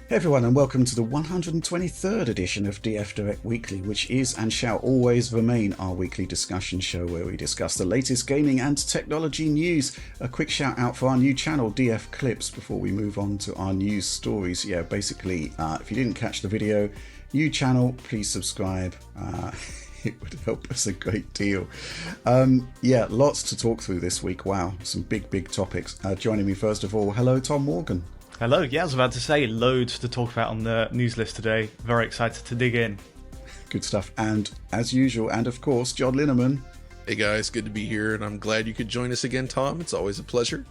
Hey everyone, and welcome to the 123rd edition of DF Direct Weekly, which is and shall always remain our weekly discussion show where we discuss the latest gaming and technology news. A quick shout out for our new channel, DF Clips, before we move on to our news stories. Yeah, basically, if you didn't catch the video, new channel, please subscribe. It would help us a great deal. Yeah, lots to talk through this week. Wow, some big topics. Joining me first of all, hello, Tom Morgan. Hello, yeah, I was about to say, loads to talk about on the news list today. Very excited to dig in. Good stuff. And as usual, and of course, John Linneman. Hey guys, good to be here, and I'm glad you could join us again, Tom. It's always a pleasure.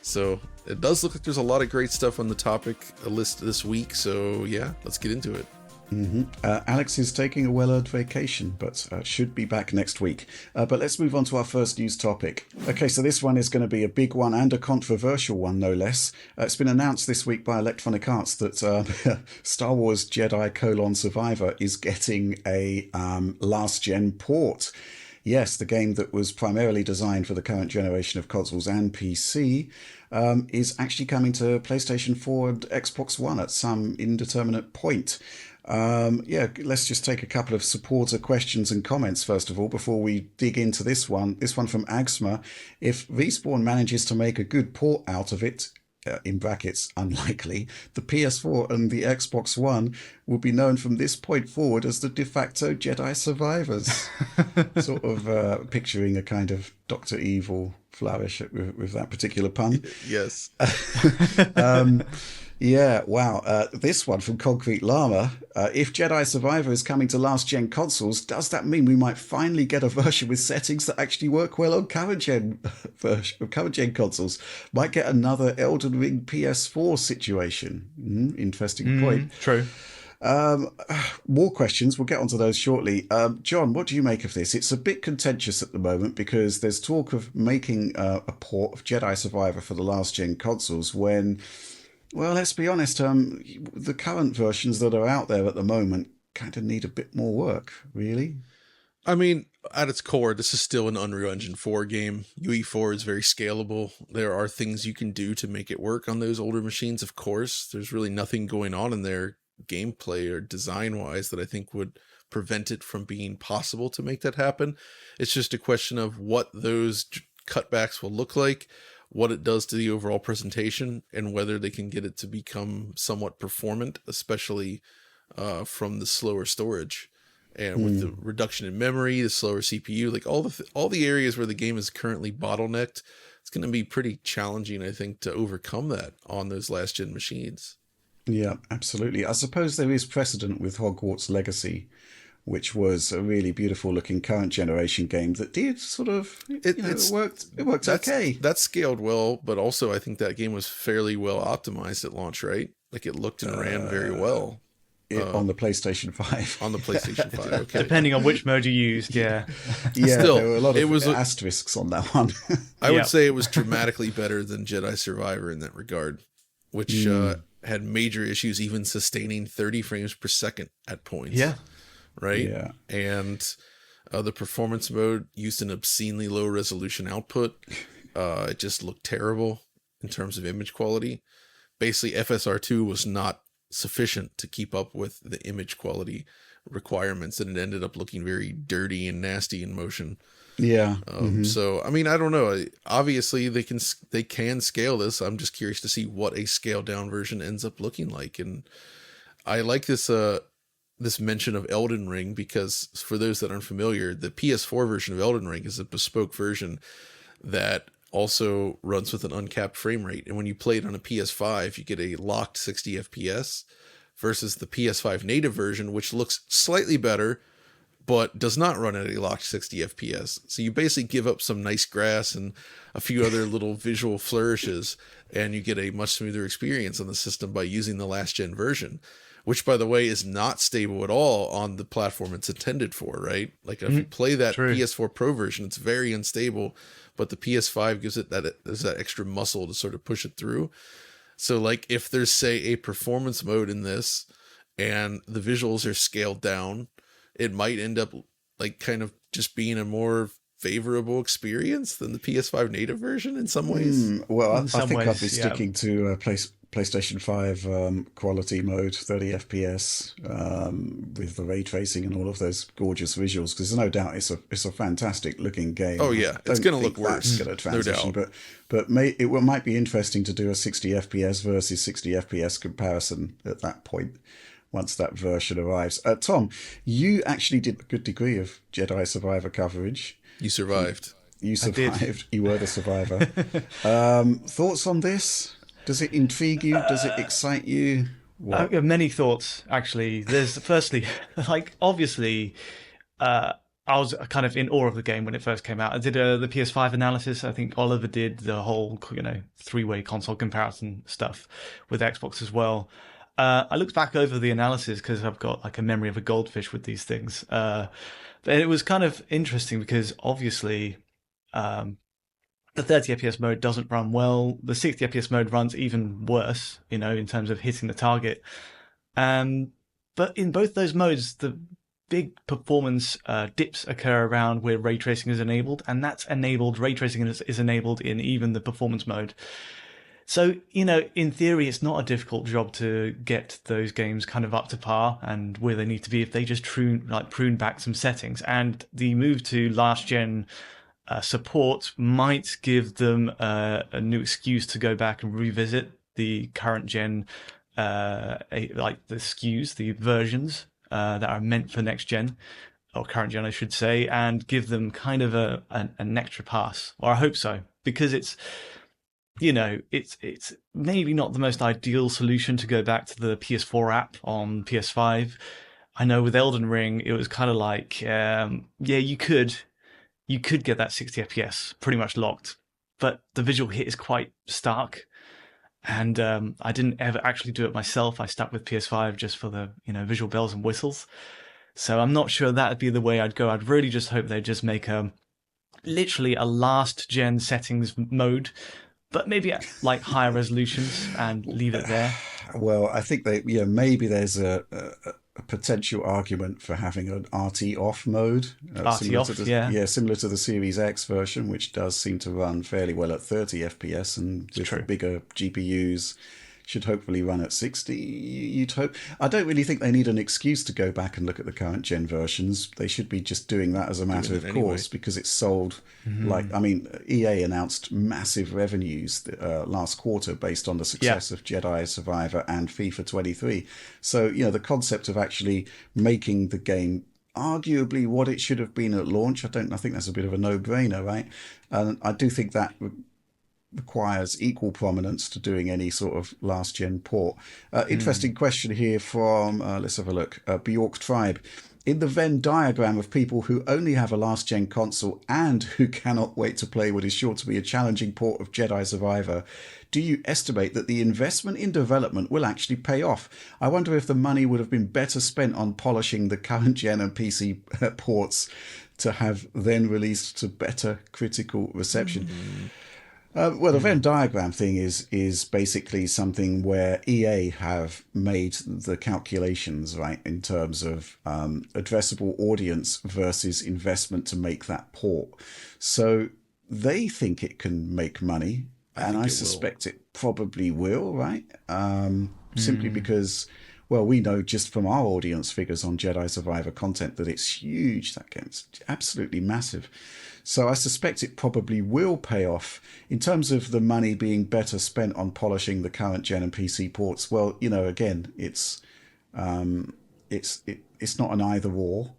So it does look like there's a lot of great stuff on the topic list this week, so yeah, let's get into it. Alex is taking a well-earned vacation, but should be back next week. But let's move on to our first news topic. Okay, so this one is going to be a big one and a controversial one, no less. It's been announced this week by Electronic Arts that Star Wars Jedi Survivor is getting a last-gen port. Yes, the game that was primarily designed for the current generation of consoles and PC is actually coming to PlayStation 4 and Xbox One at some indeterminate point. Yeah, let's just take a couple of supporter questions and comments first of all before we dig into this one. This one from Agsma. If Respawn manages to make a good port out of it, in brackets, unlikely, the PS4 and the Xbox One will be known from this point forward as the de facto Jedi survivors. Sort of picturing a kind of Dr. Evil flourish with that particular pun. Yes. Yeah, wow. This one from Concrete Llama. If Jedi Survivor is coming to last-gen consoles, does that mean we might finally get a version with settings that actually work well on current-gen consoles? Might get another Elden Ring PS4 situation. Interesting point. True. More questions. We'll get onto those shortly. John, what do you make of this? It's a bit contentious at the moment because there's talk of making a port of Jedi Survivor for the last-gen consoles when... Well, let's be honest, the current versions that are out there at the moment kind of need a bit more work, really. I mean, at its core, this is still an Unreal Engine 4 game. UE4 is very scalable. There are things you can do to make it work on those older machines, of course. There's really nothing going on in there gameplay or design-wise that I think would prevent it from being possible to make that happen. It's just a question of what those cutbacks will look like, what it does to the overall presentation, and whether they can get it to become somewhat performant, especially from the slower storage and with the reduction in memory, the slower CPU, like all the areas where the game is currently bottlenecked. It's going to be pretty challenging, I think, to overcome that on those last gen machines. Yeah, absolutely. I suppose there is precedent with Hogwarts Legacy, which was a really beautiful looking current generation game that did sort of, it worked okay. That scaled well, but also I think that game was fairly well optimized at launch, right? Like it looked and ran very well. On the PlayStation 5. On the PlayStation 5, okay. Depending on which mode you used, yeah. Yeah, Still, there were a lot of asterisks on that one. I would say it was dramatically better than Jedi Survivor in that regard, which had major issues even sustaining 30 frames per second at points. Yeah. Right? Yeah. And the performance mode used an obscenely low resolution output. It just looked terrible in terms of image quality. Basically, FSR2 was not sufficient to keep up with the image quality requirements, and it ended up looking very dirty and nasty in motion. Yeah. So, I mean, I don't know. Obviously, they can scale this. I'm just curious to see what a scaled down version ends up looking like. And I like this mention of Elden Ring because for those that aren't familiar, the PS4 version of Elden Ring is a bespoke version that also runs with an uncapped frame rate. And when you play it on a PS5, you get a locked 60 FPS versus the PS5 native version, which looks slightly better, but does not run at a locked 60 FPS. So you basically give up some nice grass and a few other little visual flourishes, and you get a much smoother experience on the system by using the last gen version, which, by the way, is not stable at all on the platform it's intended for, right? Like if you play that PS4 Pro version, it's very unstable, but the PS5 gives it that extra muscle to sort of push it through. So like if there's, say, a performance mode in this and the visuals are scaled down, it might end up like kind of just being a more favorable experience than the PS5 native version in some ways. Well, I think I'd be sticking to PlayStation 5 quality mode, 30 FPS, with the ray tracing and all of those gorgeous visuals. Because there's no doubt it's a fantastic looking game. Oh yeah, it's going to look worse. Going to transition, no doubt. but it might be interesting to do a 60 FPS versus 60 FPS comparison at that point, once that version arrives. Tom, you actually did a good degree of Jedi Survivor coverage. You survived. You survived. You were the survivor. Thoughts on this? Does it intrigue you? Does it excite you? I have many thoughts, actually. There's firstly, like, obviously, I was kind of in awe of the game when it first came out. I did the PS5 analysis. I think Oliver did the whole, three-way console comparison stuff with Xbox as well. I looked back over the analysis because I've got like a memory of a goldfish with these things. But it was kind of interesting because obviously the 30 FPS mode doesn't run well. The 60 FPS mode runs even worse, in terms of hitting the target. But in both those modes, the big performance dips occur around where ray tracing is enabled, and that's enabled. Ray tracing is enabled in even the performance mode. So, in theory, it's not a difficult job to get those games kind of up to par and where they need to be if they just prune back some settings. And the move to last gen support might give them a new excuse to go back and revisit the current gen, like the SKUs, the versions that are meant for next gen, or current gen, I should say, and give them kind of an extra pass. Or I hope so, because it's maybe not the most ideal solution to go back to the PS4 app on PS5. I know with Elden Ring, it was kind of like, you could get that 60 FPS pretty much locked, but the visual hit is quite stark. And I didn't ever actually do it myself. I stuck with PS5 just for the visual bells and whistles. So I'm not sure that'd be the way I'd go. I'd really just hope they'd just make literally a last gen settings mode, but maybe at like higher resolutions and leave it there. Well, I think maybe there's a potential argument for having an RT off mode. RT off, similar to the Series X version, which does seem to run fairly well at 30 FPS, and with the bigger GPUs should hopefully run at 60, you'd hope. I don't really think they need an excuse to go back and look at the current gen versions. They should be just doing that as a matter of course, because it's sold EA announced massive revenues last quarter based on the success of Jedi Survivor and FIFA 23. So, the concept of actually making the game arguably what it should have been at launch, I think that's a bit of a no-brainer, right? And I do think that requires equal prominence to doing any sort of last gen port. Interesting question here from let's have a look. Bjork Tribe. In the Venn diagram of people who only have a last gen console and who cannot wait to play what is sure to be a challenging port of Jedi Survivor, do you estimate that the investment in development will actually pay off? I wonder if the money would have been better spent on polishing the current gen and PC ports to have then released to better critical reception. Well, the Venn diagram thing is basically something where EA have made the calculations, right, in terms of addressable audience versus investment to make that port. So they think it can make money, and I suspect it probably will, right? Simply because, well, we know just from our audience figures on Jedi Survivor content that it's huge. That game's absolutely massive. So I suspect it probably will pay off. In terms of the money being better spent on polishing the current gen and PC ports, well, again, it's not an either or.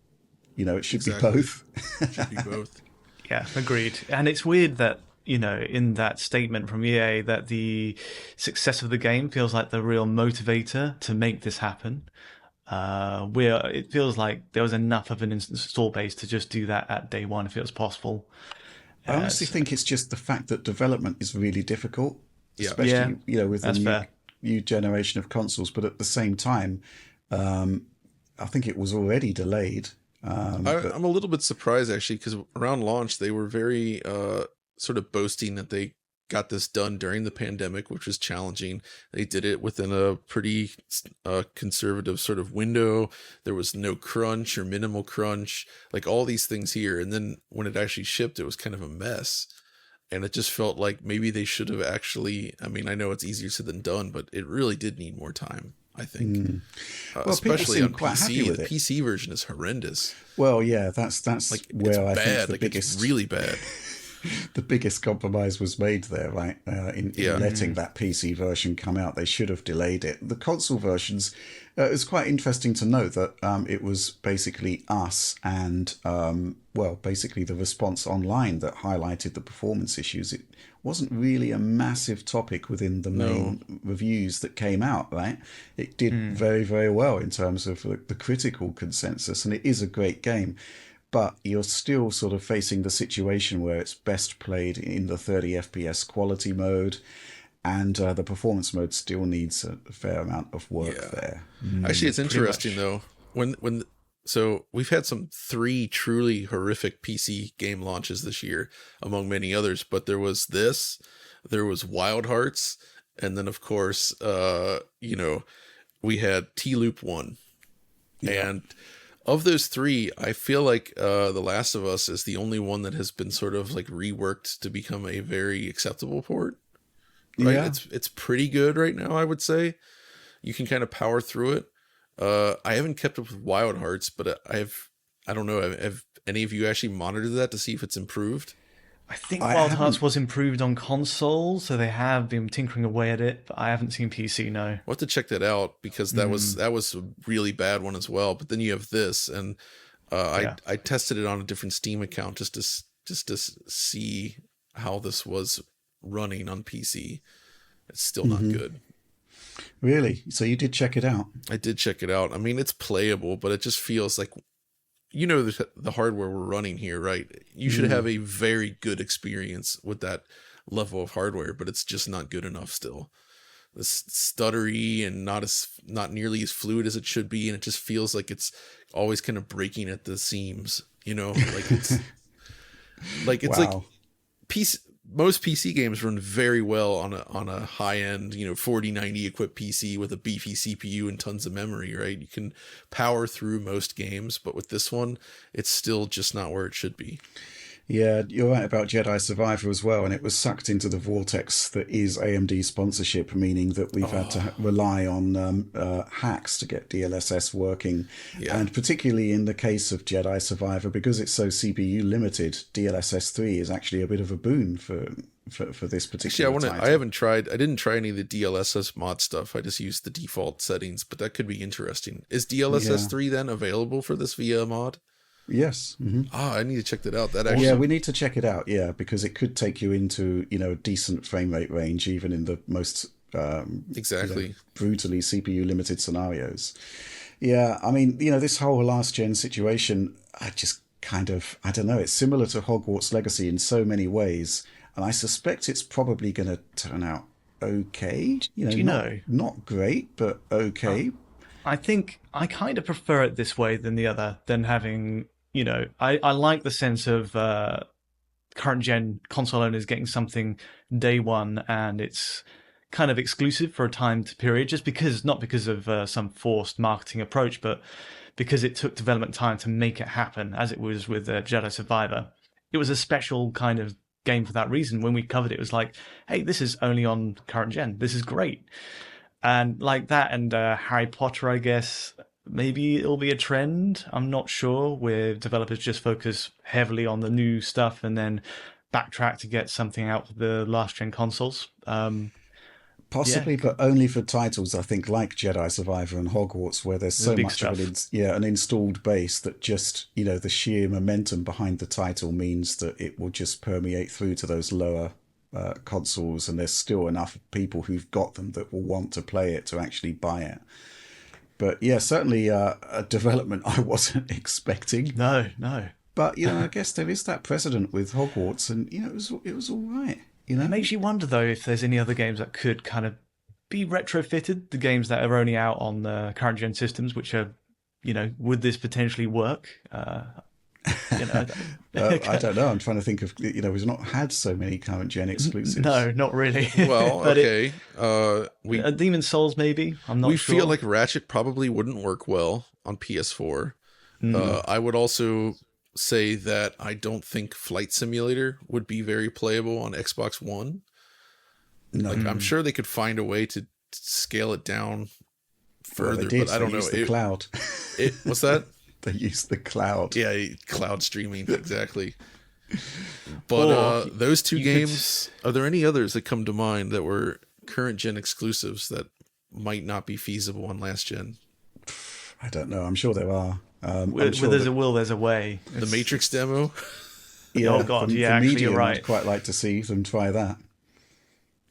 It should be both. It should be both. Yeah, agreed. And it's weird that, in that statement from EA, that the success of the game feels like the real motivator to make this happen. Where it feels like there was enough of an install base to just do that at day one if it was possible. I honestly think it's just the fact that development is really difficult, especially with the new generation of consoles. But at the same time, I think it was already delayed. I'm a little bit surprised actually, because around launch they were very sort of boasting that they got this done during the pandemic, which was challenging. They did it within a pretty conservative sort of window. There was no crunch or minimal crunch, like all these things here. And then when it actually shipped, it was kind of a mess. And it just felt like maybe they should have actually, I mean, I know it's easier said than done, but it really did need more time, I think. Well, Especially people seem on quite happy PC. with The it. PC version is horrendous. Well, yeah, that's Like, where it's I bad. think the Like, biggest, it's really bad. the biggest compromise was made there, right? In letting that PC version come out, they should have delayed it. The console versions, it's quite interesting to note that it was basically us and basically the response online that highlighted the performance issues. It wasn't really a massive topic within the main reviews that came out, right? It did very, very well in terms of the critical consensus, and it is a great game. But you're still sort of facing the situation where it's best played in the 30 FPS quality mode, and the performance mode still needs a fair amount of work there. Actually, it's interesting though. So we've had 3 truly horrific PC game launches this year, among many others. But there was Wild Hearts, and then of course, we had T-Loop 1, and of those 3, I feel like The Last of Us is the only one that has been sort of like reworked to become a very acceptable port. Right? Yeah. It's pretty good right now, I would say. You can kind of power through it. I haven't kept up with Wild Hearts, but I don't know. Have any of you actually monitored that to see if it's improved? I think Wild Hearts was improved on console, so they have been tinkering away at it, but I haven't seen PC, no. We'll have to check that out, because that was a really bad one as well. But then you have this, and I tested it on a different Steam account just to see how this was running on PC. It's still not good. Really? So you did check it out? I did check it out. I mean, it's playable, but it just feels like, the hardware we're running here, right? You should have a very good experience with that level of hardware, but it's just not good enough still. It's stuttery and not nearly as fluid as it should be, and it just feels like it's always kind of breaking at the seams, like it's like most PC games run very well on a high end, 4090 equipped PC with a beefy CPU and tons of memory, right? You can power through most games, but with this one, it's still just not where it should be. Yeah, you're right about Jedi Survivor as well, and it was sucked into the vortex that is AMD sponsorship, meaning that we've had to rely on hacks to get DLSS working. Yeah. And particularly in the case of Jedi Survivor, because it's so CPU limited, DLSS 3 is actually a bit of a boon for this particular title. I didn't try any of the DLSS mod stuff. I just used the default settings, but that could be interesting. Is DLSS 3 then available for this via mod? Yes. I need to check that out. Yeah, we need to check it out. Yeah, because it could take you into a decent frame rate range, even in the most brutally CPU limited scenarios. Yeah, I mean, this whole last gen situation, I just I don't know. It's similar to Hogwarts Legacy in so many ways, and I suspect it's probably going to turn out okay. Not great, but okay. I think I kind of prefer it this way than the other, than having, I like the sense of current gen console owners getting something day one and it's kind of exclusive for a timed period, not because of some forced marketing approach, but because it took development time to make it happen, as it was with Jedi Survivor. It was a special kind of game for that reason. When we covered it, it was like, hey, this is only on current gen. This is great. And like that and Harry Potter, I guess, maybe it'll be a trend. I'm not sure, where developers just focus heavily on the new stuff and then backtrack to get something out of the last-gen consoles. Possibly, but only for titles, I think, like Jedi Survivor and Hogwarts, where there's so much of an installed base that just, the sheer momentum behind the title means that it will just permeate through to those lower consoles, and there's still enough people who've got them that will want to play it to actually buy it. But yeah, certainly a development I wasn't expecting. No. But I guess there is that precedent with Hogwarts, and it was all right. It makes you wonder though if there's any other games that could kind of be retrofitted, the games that are only out on the current gen systems, which are, would this potentially work? I don't know. I'm trying to think of, we've not had so many current gen exclusives. No, not really. Well, okay. Demon's Souls, maybe. I'm not sure. We feel like Ratchet probably wouldn't work well on PS4. I would also, say that I don't think Flight Simulator would be very playable on Xbox One. No. Like, I'm sure they could find a way to scale it down further, but I don't know. The cloud. What's that? They use the cloud. Yeah, cloud streaming, exactly. But those two games, are there any others that come to mind that were current gen exclusives that might not be feasible on last gen? I don't know. I'm sure there are. Where there's a will, there's a way. The Matrix demo? Yeah, oh god, for actually Medium, you're right. I'd quite like to see them try that.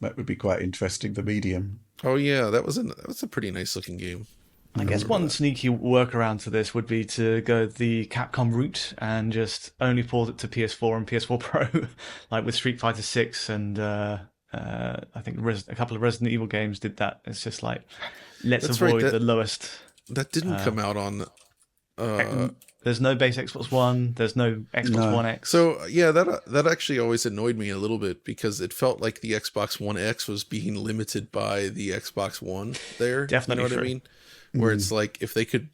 That would be quite interesting, the Medium. Oh yeah, that was a pretty nice looking game. I guess one sneaky workaround to this would be to go the Capcom route and just only port it to PS4 and PS4 Pro, like with Street Fighter 6 and I think a couple of Resident Evil games did that. It's just like, let's avoid the lowest. That didn't come out on... there's no base Xbox One. There's no Xbox One X. So yeah, that actually always annoyed me a little bit because it felt like the Xbox One X was being limited by the Xbox One there. Definitely, you know what true. I mean? Where it's like, if they could,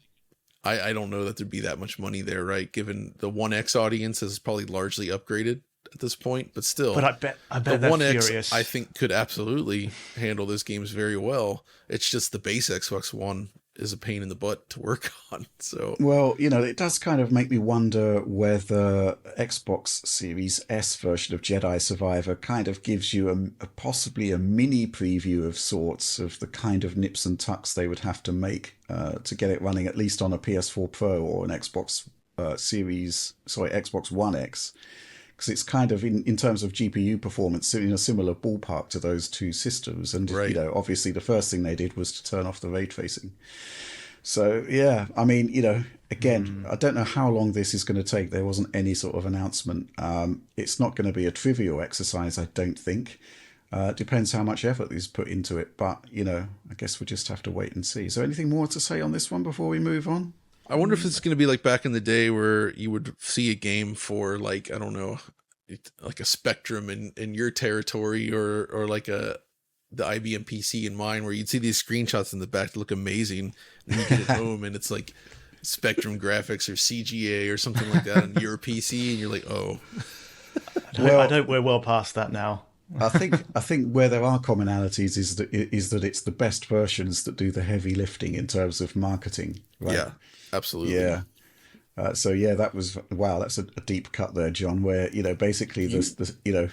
I don't know that there'd be that much money there, right? Given the One X audience is probably largely upgraded at this point, but still. But I bet the they're One furious. X, I think, could absolutely handle those games very well. It's just the base Xbox One is a pain in the butt to work on. So, well, it does kind of make me wonder whether Xbox Series S version of Jedi Survivor kind of gives you possibly a mini preview of sorts of the kind of nips and tucks they would have to make to get it running at least on a PS4 Pro or an Xbox Xbox One X. Because it's kind of, in terms of GPU performance, in a similar ballpark to those two systems. And, right. Obviously the first thing they did was to turn off the ray tracing. So, yeah, I mean, again, I don't know how long this is going to take. There wasn't any sort of announcement. It's not going to be a trivial exercise, I don't think. Depends how much effort is put into it. But, I guess we'll just have to wait and see. So anything more to say on this one before we move on? I wonder if it's going to be like back in the day where you would see a game for like, I don't know, like a Spectrum in your territory or like the IBM PC in mine, where you'd see these screenshots in the back that look amazing, and you get it home and it's like Spectrum graphics or CGA or something like that on your PC, and you're like, oh. I don't. We're well past that now. I think where there are commonalities is that it's the best versions that do the heavy lifting in terms of marketing. Right? Yeah, absolutely. Yeah. That was that's a deep cut there, John. Where basically the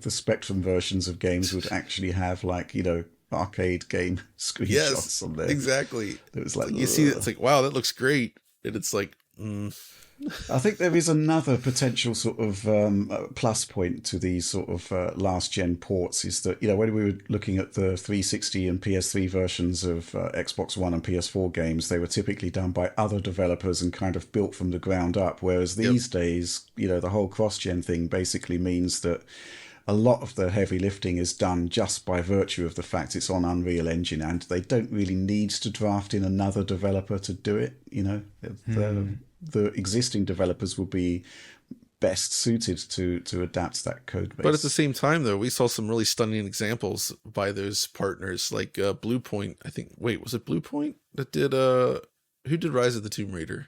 Spectrum versions of games would actually have like arcade game screenshots on there. Exactly. It was like you see it's like, wow, that looks great, and it's like. I think there is another potential sort of plus point to these sort of last gen ports is that when we were looking at the 360 and PS3 versions of Xbox One and PS4 games, they were typically done by other developers and kind of built from the ground up. Whereas these days, the whole cross gen thing basically means that a lot of the heavy lifting is done just by virtue of the fact it's on Unreal Engine, and they don't really need to draft in another developer to do it. The existing developers will be best suited to adapt that code base. But at the same time, though, we saw some really stunning examples by those partners, like Bluepoint. I think. Wait, was it Bluepoint that did? Who did Rise of the Tomb Raider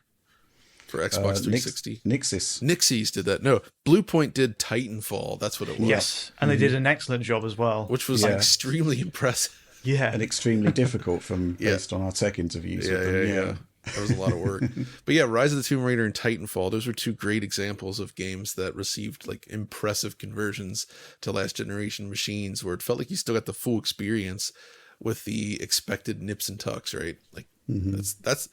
for Xbox 360? Nixies did that. No, Bluepoint did Titanfall. That's what it was. Yes, and they did an excellent job as well, which was extremely impressive. Yeah, and extremely difficult based on our tech interviews. Yeah. That was a lot of work. But yeah, Rise of the Tomb Raider and Titanfall, those were two great examples of games that received like impressive conversions to last generation machines, where it felt like you still got the full experience with the expected nips and tucks, right? Like that's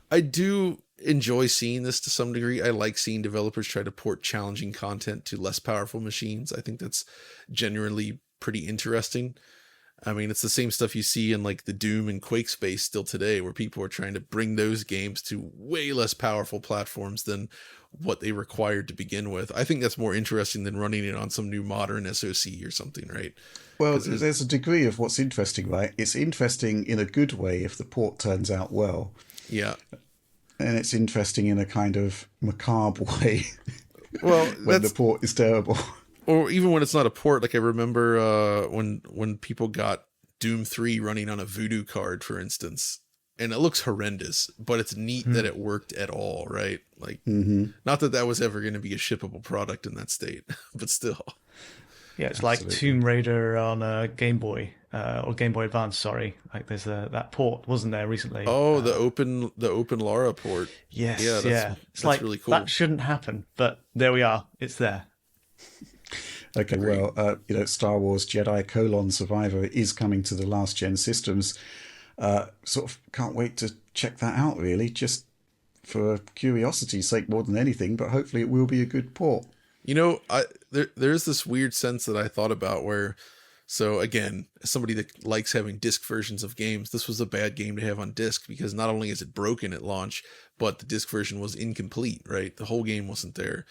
I do enjoy seeing this to some degree. I like seeing developers try to port challenging content to less powerful machines. I think that's generally pretty interesting. I mean, it's the same stuff you see in like the Doom and Quake space still today, where people are trying to bring those games to way less powerful platforms than what they required to begin with. I think that's more interesting than running it on some new modern SoC or something, right? Well, there's a degree of what's interesting, right? It's interesting in a good way if the port turns out well. Yeah. And it's interesting in a kind of macabre way well, when the port is terrible. Or even when it's not a port, like I remember when people got Doom 3 running on a Voodoo card, for instance. and it looks horrendous, but it's neat that it worked at all, right? Like, Mm-hmm. not that that was ever going to be a shippable product in that state, but still. Yeah, it's Absolutely. like Tomb Raider on a Game Boy or Game Boy Advance. Sorry, like there's that port wasn't there recently? Oh, the open Lara port. Yes, Yeah, yeah. It's that's like really cool. that shouldn't happen, but there we are. It's there. Okay, Agreed. well, Star Wars Jedi Survivor is coming to the last gen systems. Sort of can't wait to check that out, really, just for curiosity's sake more than anything, but hopefully it will be a good port. There's this weird sense that I thought about where, so again, as somebody that likes having disc versions of games, this was a bad game to have on disc because not only is it broken at launch, but the disc version was incomplete, right? The whole game wasn't there.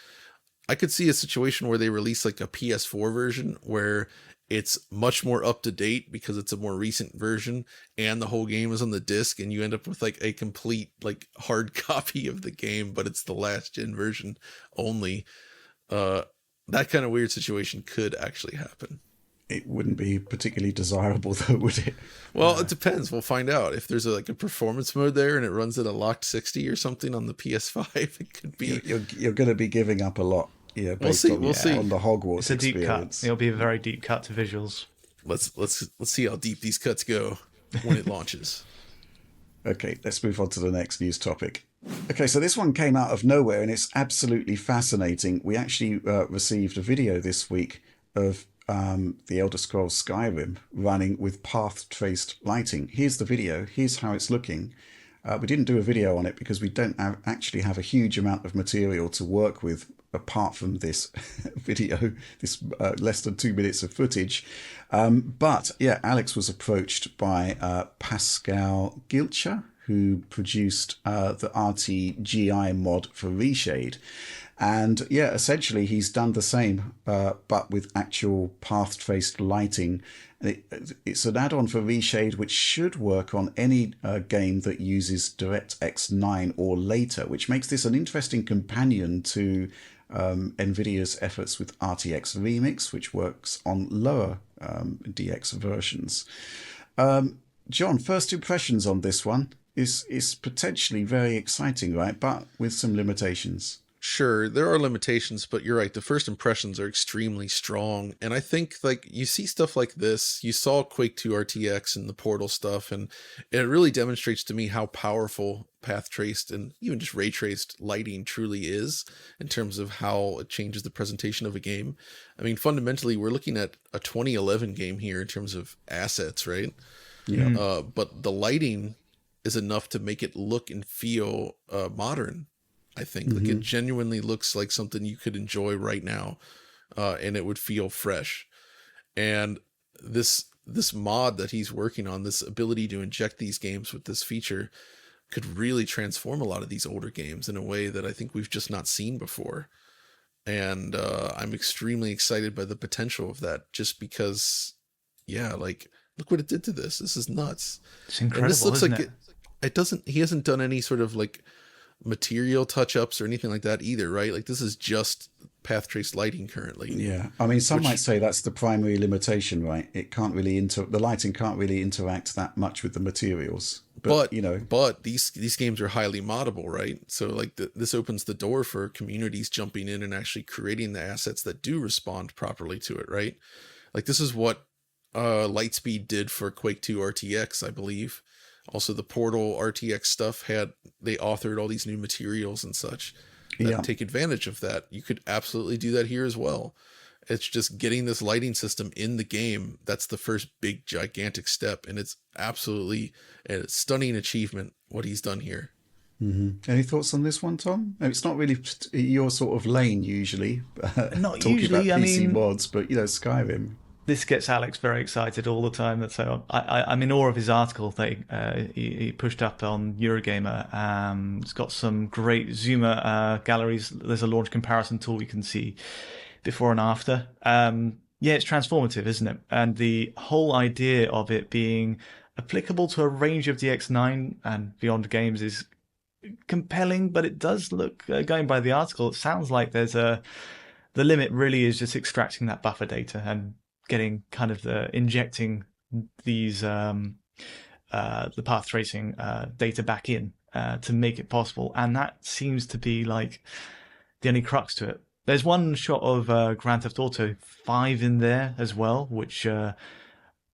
I could see a situation where they release like a PS4 version where it's much more up to date because it's a more recent version and the whole game is on the disc and you end up with like a complete like hard copy of the game, but it's the last gen version only. That kind of weird situation could actually happen. It wouldn't be particularly desirable, though, would it? Well, it depends. We'll find out. If there's a performance mode there and it runs at a locked 60 or something on the PS5, it could be. You're going to be giving up a lot. Yeah, We'll based see. on, We'll see. on the Hogwarts It's a deep experience. cut. It'll be a very deep cut to visuals. Let's see how deep these cuts go when it launches. Okay, let's move on to the next news topic. Okay, so this one came out of nowhere and it's absolutely fascinating. We actually received a video this week of the Elder Scrolls Skyrim running with path-traced lighting. Here's the video. Here's how it's looking. We didn't do a video on it because we don't actually have a huge amount of material to work with apart from this video, this less than 2 minutes of footage. But yeah, Alex was approached by Pascal Gilcher, who produced the RTGI mod for Reshade. And yeah, essentially he's done the same, but with actual path-traced lighting. It's an add-on for Reshade, which should work on any game that uses DirectX 9 or later, which makes this an interesting companion to NVIDIA's efforts with RTX Remix, which works on lower DX versions. John, first impressions on this one is potentially very exciting, right? But with some limitations. Sure, there are limitations, but you're right. The first impressions are extremely strong. And I think like you see stuff like this, you saw Quake 2 RTX and the Portal stuff, and it really demonstrates to me how powerful path traced and even just ray traced lighting truly is in terms of how it changes the presentation of a game. I mean, fundamentally, we're looking at a 2011 game here in terms of assets, right? Yeah. But the lighting is enough to make it look and feel modern. I think like it genuinely looks like something you could enjoy right now, and it would feel fresh. And this mod that he's working on, this ability to inject these games with this feature, could really transform a lot of these older games in a way that I think we've just not seen before. And I'm extremely excited by the potential of that, just because, yeah, like look what it did to this. This is nuts. It's incredible. And this looks isn't like it? it doesn't. He hasn't done any sort of like material touch-ups or anything like that either, right? Like this is just path traced lighting currently. Yeah, I mean, some might say that's the primary limitation, right? It can't really the lighting can't really interact that much with the materials. But these games are highly moddable, right? So like this opens the door for communities jumping in and actually creating the assets that do respond properly to it, right? Like this is what Lightspeed did for Quake 2 RTX, I believe. Also, the Portal RTX stuff they authored all these new materials and such that take advantage of that. You could absolutely do that here as well. It's just getting this lighting system in the game. That's the first big, gigantic step. And it's absolutely a stunning achievement what he's done here. Mm-hmm. Any thoughts on this one, Tom? It's not really your sort of lane usually. Not talking usually, about I PC mean- mods, but Skyrim. This gets Alex very excited all the time. So I'm in awe of his article that he pushed up on Eurogamer. It's got some great zoomer galleries. There's a launch comparison tool you can see before and after. Yeah, it's transformative, isn't it? And the whole idea of it being applicable to a range of DX9 and beyond games is compelling, but it does look, going by the article, it sounds like the limit really is just extracting that buffer data and getting kind of injecting these the path tracing data back in to make it possible, and that seems to be like the only crux to it. There's one shot of Grand Theft Auto 5 in there as well, which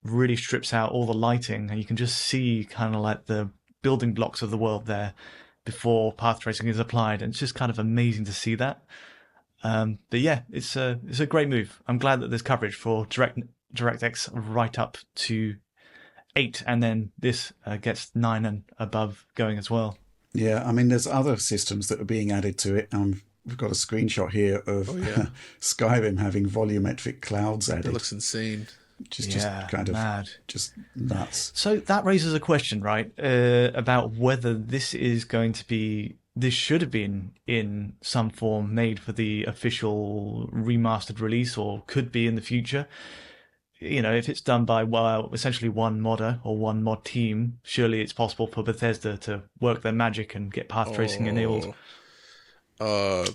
really strips out all the lighting, and you can just see kind of like the building blocks of the world there before path tracing is applied, and it's just kind of amazing to see that. But yeah, it's a great move. I'm glad that there's coverage for DirectX right up to 8, and then this gets 9 and above going as well. Yeah, I mean, there's other systems that are being added to it. We've got a screenshot here of Skyrim having volumetric clouds added. That looks insane. Just kind of mad. Just nuts. So that raises a question, right, about whether this is going to be... This should have been in some form made for the official remastered release, or could be in the future. You know, if it's done by, well, essentially one modder or one mod team, surely it's possible for Bethesda to work their magic and get path tracing enabled. That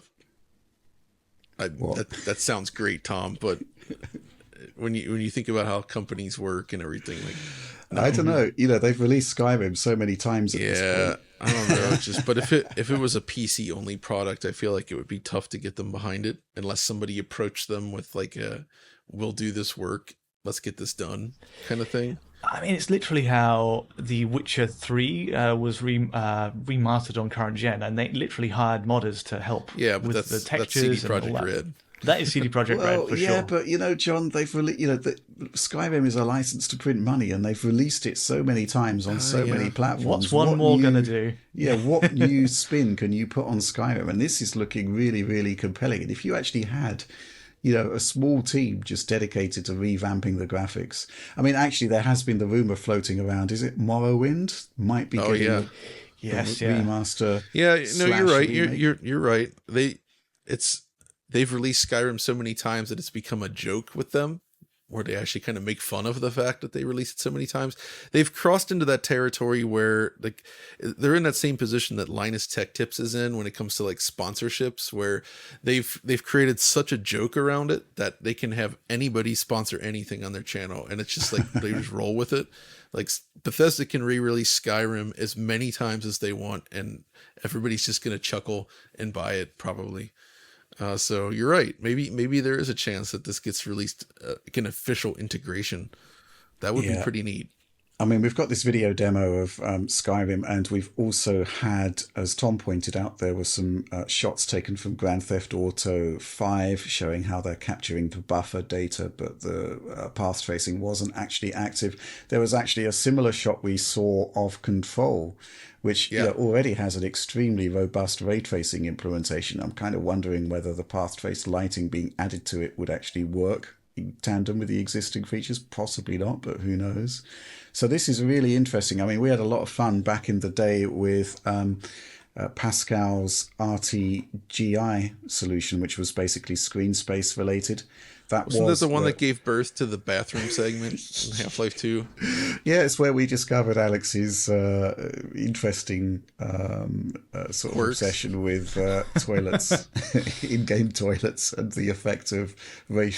sounds great, Tom, but when you think about how companies work and everything, like, I don't know. You know, they've released Skyrim so many times at this point. I don't know. But if it was a PC only product, I feel like it would be tough to get them behind it unless somebody approached them with like we'll do this work, let's get this done kind of thing. I mean, it's literally how The Witcher 3 was remastered on current gen, and they literally hired modders to help with the textures that's CD and all Projekt that. Red. That is CD Projekt Red for sure. Yeah, but you know, John, they've Skyrim is a license to print money, and they've released it so many times on so many platforms. What's one more going to do? Yeah, what new spin can you put on Skyrim? And this is looking really, really compelling. And if you actually had, you know, a small team just dedicated to revamping the graphics. I mean, actually, there has been the rumor floating around. Is it Morrowind might be getting remaster? Yeah, no, you're right. Remake. You're right. They've released Skyrim so many times that it's become a joke with them, where they actually kind of make fun of the fact that they released it so many times. They've crossed into that territory where like they're in that same position that Linus Tech Tips is in when it comes to like sponsorships, where they've created such a joke around it that they can have anybody sponsor anything on their channel, and it's just like they just roll with it. Like Bethesda can re-release Skyrim as many times as they want, and everybody's just gonna chuckle and buy it probably. So you're right. Maybe there is a chance that this gets released like an official integration. That would be pretty neat. I mean, we've got this video demo of Skyrim, and we've also had, as Tom pointed out, there were some shots taken from Grand Theft Auto 5 showing how they're capturing the buffer data, but the path tracing wasn't actually active. There was actually a similar shot we saw of Control, which already has an extremely robust ray tracing implementation. I'm kind of wondering whether the path trace lighting being added to it would actually work in tandem with the existing features. Possibly not, but who knows. So this is really interesting. I mean, we had a lot of fun back in the day with Pascal's RTGI solution, which was basically screen space related. Wasn't that the one that gave birth to the bathroom segment in Half-Life 2? Yeah, it's where we discovered Alex's interesting sort of obsession with toilets, in-game toilets, and the effect of ray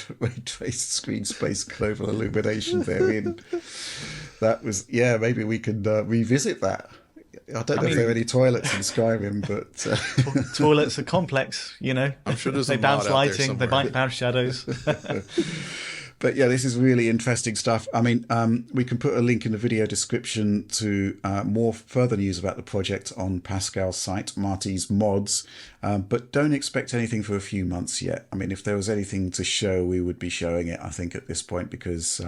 traced screen space global illumination therein. That was, maybe we can revisit that. I don't know if there are any toilets in Skyrim, but toilets are complex, you know. I'm sure there's they a bounce mod out lighting, there they bounce shadows. But yeah, this is really interesting stuff. I mean, we can put a link in the video description to more further news about the project on Pascal's site, Marty's Mods. But don't expect anything for a few months yet. I mean, if there was anything to show, we would be showing it, I think, at this point, because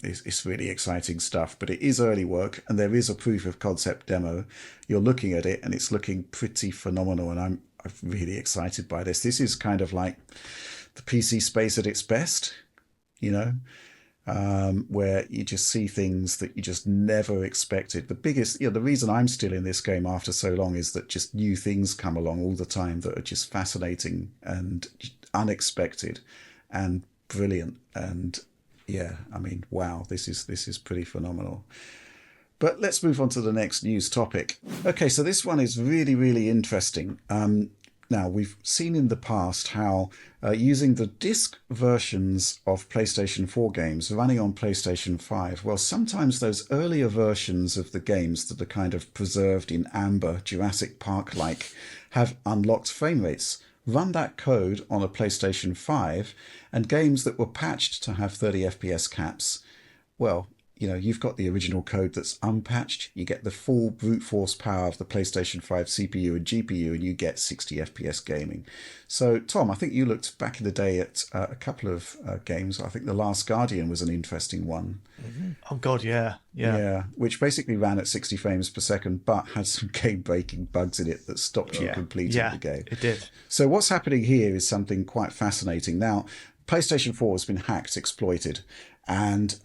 it's really exciting stuff. But it is early work, and there is a proof of concept demo. You're looking at it, and it's looking pretty phenomenal, and I'm really excited by this. This is kind of like the PC space at its best. You know, where you just see things that you just never expected. The biggest, the reason I'm still in this game after so long is that just new things come along all the time that are just fascinating and unexpected and brilliant. And I mean, wow, this is pretty phenomenal. But let's move on to the next news topic. Okay, so this one is really, really interesting. Now, we've seen in the past how using the disc versions of PlayStation 4 games running on PlayStation 5, well, sometimes those earlier versions of the games that are kind of preserved in amber, Jurassic Park-like, have unlocked frame rates. Run that code on a PlayStation 5, and games that were patched to have 30 FPS caps, well, you've got the original code that's unpatched. You get the full brute force power of the PlayStation 5 CPU and GPU, and you get 60 FPS gaming. So, Tom, I think you looked back in the day at a couple of games. I think The Last Guardian was an interesting one. Mm-hmm. Oh, God, yeah. Yeah, which basically ran at 60 frames per second, but had some game-breaking bugs in it that stopped you completing the game. It did. So what's happening here is something quite fascinating. Now, PlayStation 4 has been hacked, exploited, and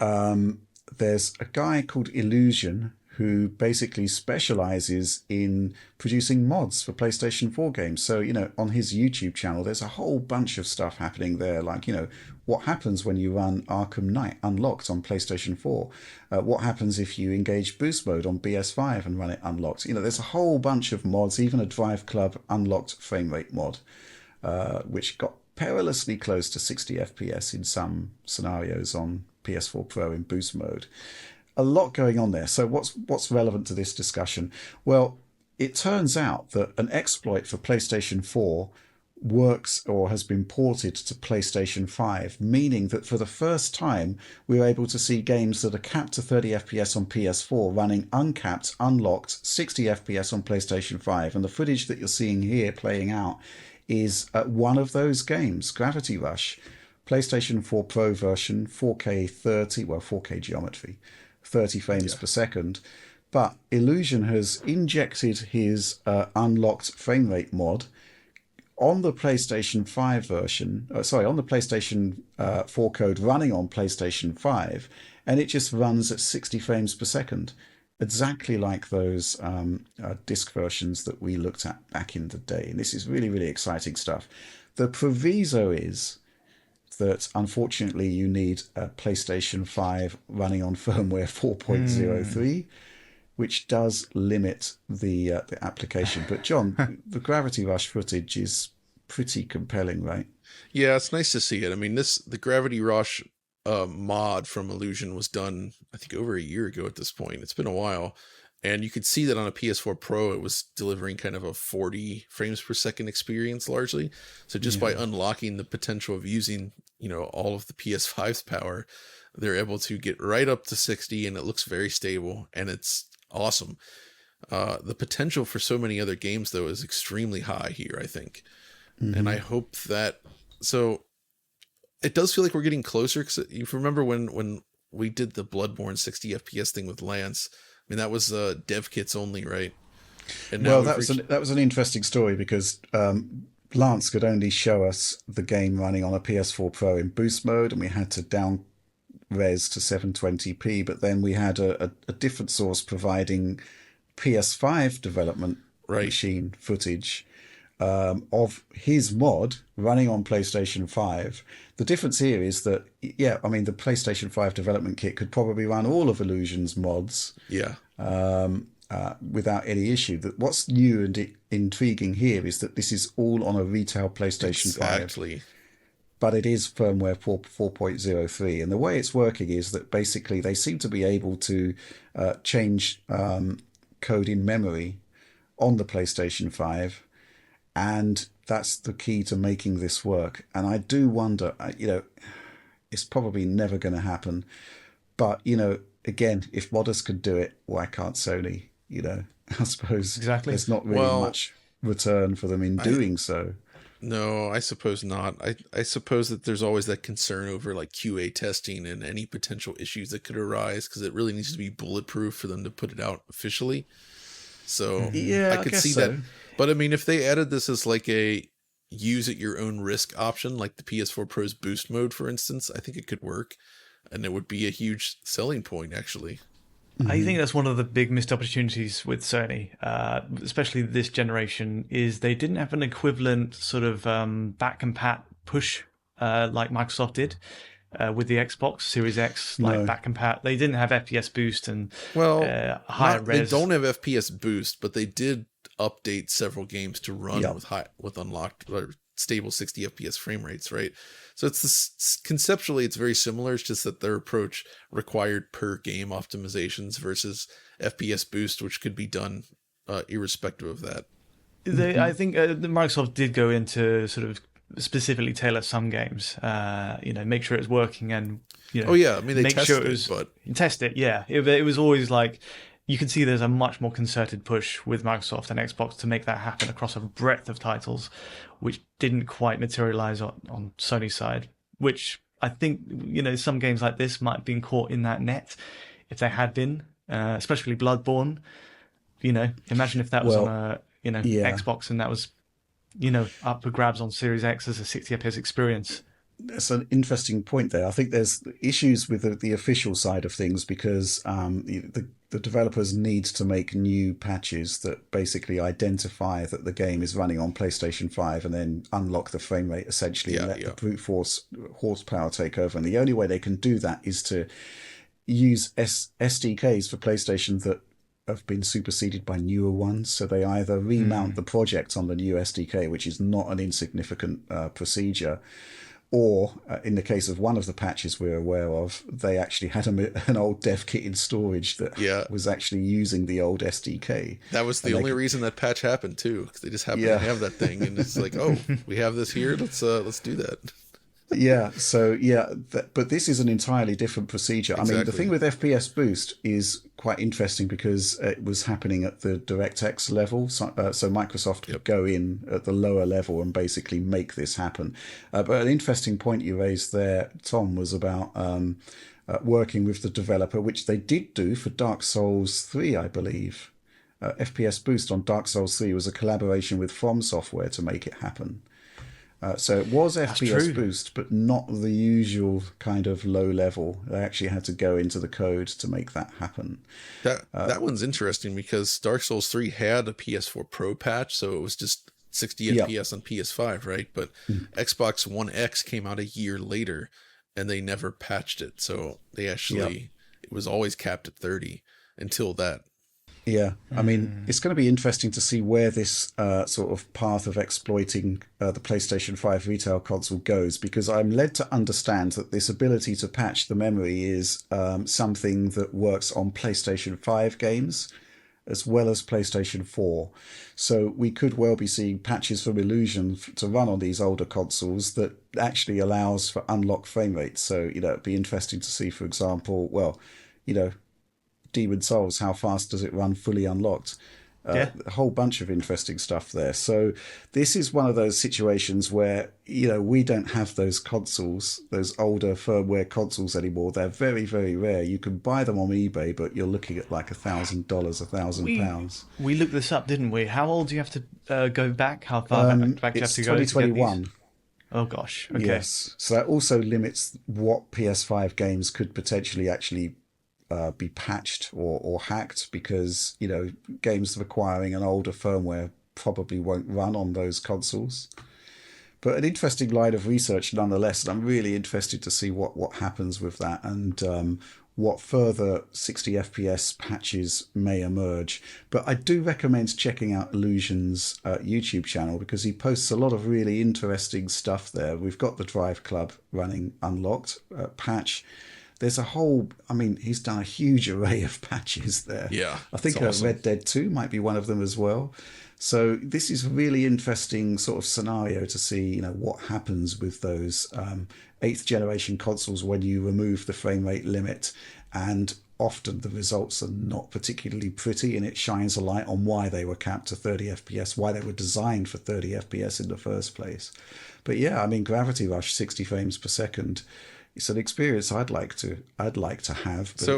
there's a guy called Illusion who basically specializes in producing mods for PlayStation 4 games. So, on his YouTube channel, there's a whole bunch of stuff happening there. Like, what happens when you run Arkham Knight unlocked on PlayStation 4? What happens if you engage boost mode on PS5 and run it unlocked? There's a whole bunch of mods, even a Drive Club unlocked frame rate mod, which got perilously close to 60 FPS in some scenarios on PS4 Pro in boost mode. A lot going on there. So what's relevant to this discussion? Well, it turns out that an exploit for PlayStation 4 works or has been ported to PlayStation 5, meaning that for the first time we're able to see games that are capped to 30 FPS on PS4 running uncapped, unlocked, 60 FPS on PlayStation 5. And the footage that you're seeing here playing out is one of those games, Gravity Rush. PlayStation 4 Pro version, 4K 30, well, 4K geometry, 30 frames per second. But Illusion has injected his unlocked frame rate mod on the PlayStation 5 version, on the PlayStation 4 code running on PlayStation 5, and it just runs at 60 frames per second, exactly like those disc versions that we looked at back in the day. And this is really, really exciting stuff. The proviso is that unfortunately you need a PlayStation 5 running on firmware 4.03, which does limit the application. But John, the Gravity Rush footage is pretty compelling, right? Yeah, it's nice to see it. I mean, the Gravity Rush mod from Illusion was done, I think, over a year ago at this point. It's been a while. And you could see that on a PS4 Pro, it was delivering kind of a 40 frames per second experience largely. So just by unlocking the potential of using, all of the PS5's power, they're able to get right up to 60, and it looks very stable, and it's awesome. The potential for so many other games, though, is extremely high here, I think. Mm-hmm. And I hope that... So it does feel like we're getting closer, because you remember when we did the Bloodborne 60 FPS thing with Lance... I mean, that was dev kits only, right? And now that was an interesting story because Lance could only show us the game running on a PS4 Pro in boost mode, and we had to down res to 720p. But then we had a different source providing PS5 development machine footage of his mod running on PlayStation 5. The difference here is that, the PlayStation 5 development kit could probably run all of Illusion's mods without any issue. What's new and intriguing here is that this is all on a retail PlayStation 5. But it is firmware 4.03. And the way it's working is that basically they seem to be able to change code in memory on the PlayStation 5. And that's the key to making this work. And I do wonder, it's probably never going to happen. But, again, if modders could do it, why can't Sony? I suppose there's not really much return for them in doing so. No, I suppose not. I suppose that there's always that concern over like QA testing and any potential issues that could arise, because it really needs to be bulletproof for them to put it out officially. So I could see that. But I mean, if they added this as like a use at your own risk option, like the PS4 Pro's boost mode, for instance, I think it could work, and it would be a huge selling point, actually. I think that's one of the big missed opportunities with Cerny, especially this generation, is they didn't have an equivalent sort of back and pat push like Microsoft did with the Xbox Series X, back and pat. They didn't have FPS boost and higher res. They don't have FPS boost, but they did update several games to run Yeah. with unlocked or stable 60 FPS frame rates, right? So it's this, conceptually it's very similar. It's just that their approach required per game optimizations versus FPS boost, which could be done irrespective of that. I think Microsoft did go into sort of specifically tailor some games, make sure it's working and, Oh yeah, I mean they make tested sure it was, but test it. Yeah, it was always like, you can see there's a much more concerted push with Microsoft and Xbox to make that happen across a breadth of titles, which didn't quite materialize on Sony's side, which I think, some games like this might have been caught in that net if they had been, especially Bloodborne. Imagine if that was on a, Xbox and that was, up for grabs on Series X as a 60 FPS experience. That's an interesting point there. I think there's issues with the official side of things because the developers need to make new patches that basically identify that the game is running on PlayStation 5 and then unlock the frame rate essentially and let the brute force horsepower take over. And the only way they can do that is to use SDKs for PlayStation that have been superseded by newer ones. So they either remount the project on the new SDK, which is not an insignificant procedure, or in the case of one of the patches we're aware of, they actually had an old dev kit in storage that was actually using the old SDK. That was the only reason that patch happened too, because they just happened to have that thing, and it's like, oh, we have this here. Let's do that. Yeah. So but this is an entirely different procedure. Exactly. I mean, the thing with FPS boost is quite interesting because it was happening at the DirectX level. So Microsoft could go in at the lower level and basically make this happen. But an interesting point you raised there, Tom, was about working with the developer, which they did do for Dark Souls 3, I believe. FPS boost on Dark Souls 3 was a collaboration with From Software to make it happen. So it was FPS boost, but not the usual kind of low level. They actually had to go into the code to make that happen. That one's interesting because Dark Souls 3 had a PS4 Pro patch, so it was just 60 FPS on PS5, right? But Xbox One X came out a year later, and they never patched it. So they actually, it was always capped at 30 until that. Yeah, I mean, it's going to be interesting to see where this sort of path of exploiting the PlayStation 5 retail console goes, because I'm led to understand that this ability to patch the memory is something that works on PlayStation 5 games as well as PlayStation 4. So we could well be seeing patches from Illusion to run on these older consoles that actually allows for unlocked frame rates. So, it'd be interesting to see, for example, Demon Souls, how fast does it run fully unlocked? A whole bunch of interesting stuff there. So this is one of those situations where, we don't have those consoles, those older firmware consoles anymore. They're very, very rare. You can buy them on eBay, but you're looking at like $1,000, £1,000. We looked this up, didn't we? How old do you have to go back? How far back do you have to go? 2021. Oh gosh. Okay. Yes. So that also limits what PS5 games could potentially actually be patched or hacked, because games requiring an older firmware probably won't run on those consoles. But an interesting line of research nonetheless, and I'm really interested to see what happens with that and what further 60 FPS patches may emerge. But I do recommend checking out Illusion's YouTube channel, because he posts a lot of really interesting stuff there. We've got the Drive Club running unlocked patch. There's a whole, he's done a huge array of patches there. Yeah. I think awesome. Red Dead 2 might be one of them as well. So this is a really interesting sort of scenario to see, what happens with those 8th generation consoles when you remove the frame rate limit. And often the results are not particularly pretty, and it shines a light on why they were capped to 30 FPS, why they were designed for 30 FPS in the first place. But yeah, Gravity Rush 60 frames per second. It's an experience I'd like to have. But so,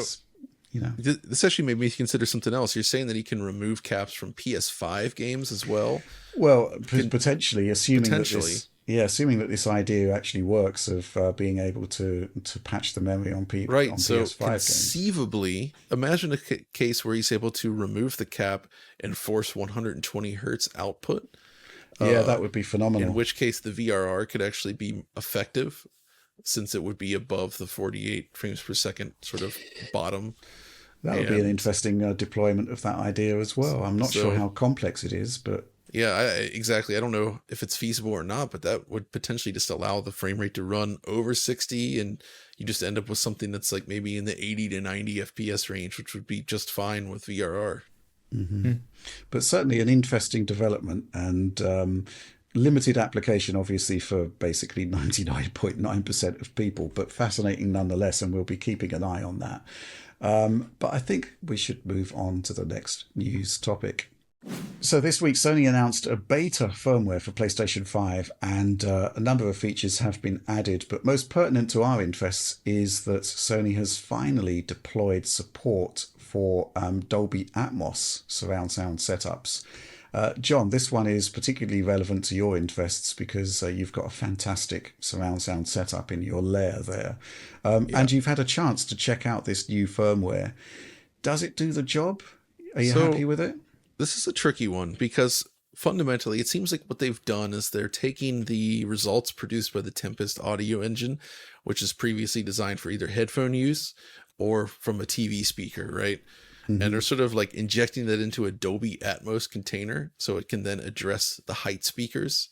this actually made me consider something else. You're saying that he can remove caps from PS5 games as well? Well, potentially, assuming that this idea actually works of being able to patch the memory on right. On so PS5 conceivably, games. Imagine a case where he's able to remove the cap and force 120 hertz output. Yeah, that would be phenomenal. In which case, the VRR could actually be effective, since it would be above the 48 frames per second sort of bottom. That would be an interesting deployment of that idea as well. I'm not sure how complex it is, but... Yeah, exactly. I don't know if it's feasible or not, but that would potentially just allow the frame rate to run over 60, and you just end up with something that's like maybe in the 80 to 90 FPS range, which would be just fine with VRR. Mm-hmm. But certainly an interesting development, and limited application, obviously, for basically 99.9% of people, but fascinating nonetheless, and we'll be keeping an eye on that. But I think we should move on to the next news topic. So this week, Sony announced a beta firmware for PlayStation 5, and a number of features have been added. But most pertinent to our interests is that Sony has finally deployed support for Dolby Atmos surround sound setups. John, this one is particularly relevant to your interests because you've got a fantastic surround sound setup in your lair there. And you've had a chance to check out this new firmware. Does it do the job? Are you happy with it? This is a tricky one because fundamentally it seems like what they've done is they're taking the results produced by the Tempest audio engine, which is previously designed for either headphone use or from a TV speaker, right? Mm-hmm. And they're sort of like injecting that into a Dolby Atmos container so it can then address the height speakers.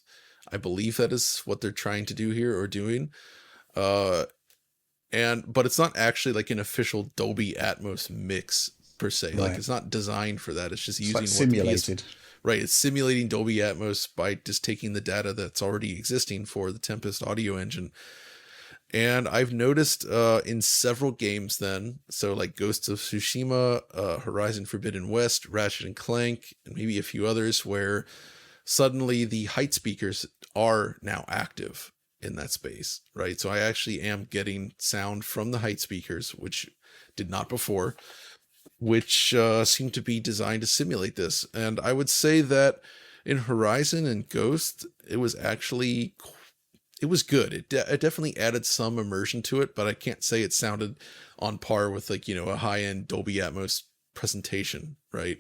I believe that is what they're trying to do here or doing. But it's not actually like an official Dolby Atmos mix per se. Right. Like it's not designed for that. It's just using like simulated. Right. It's simulating Dolby Atmos by just taking the data that's already existing for the Tempest audio engine. And I've noticed in several games then, so like Ghost of Tsushima, Horizon Forbidden West, Ratchet and Clank, and maybe a few others, where suddenly the height speakers are now active in that space, right? So I actually am getting sound from the height speakers, which did not before, which seem to be designed to simulate this. And I would say that in Horizon and Ghost, it was good. It definitely added some immersion to it, but I can't say it sounded on par with like, a high-end Dolby Atmos presentation, right?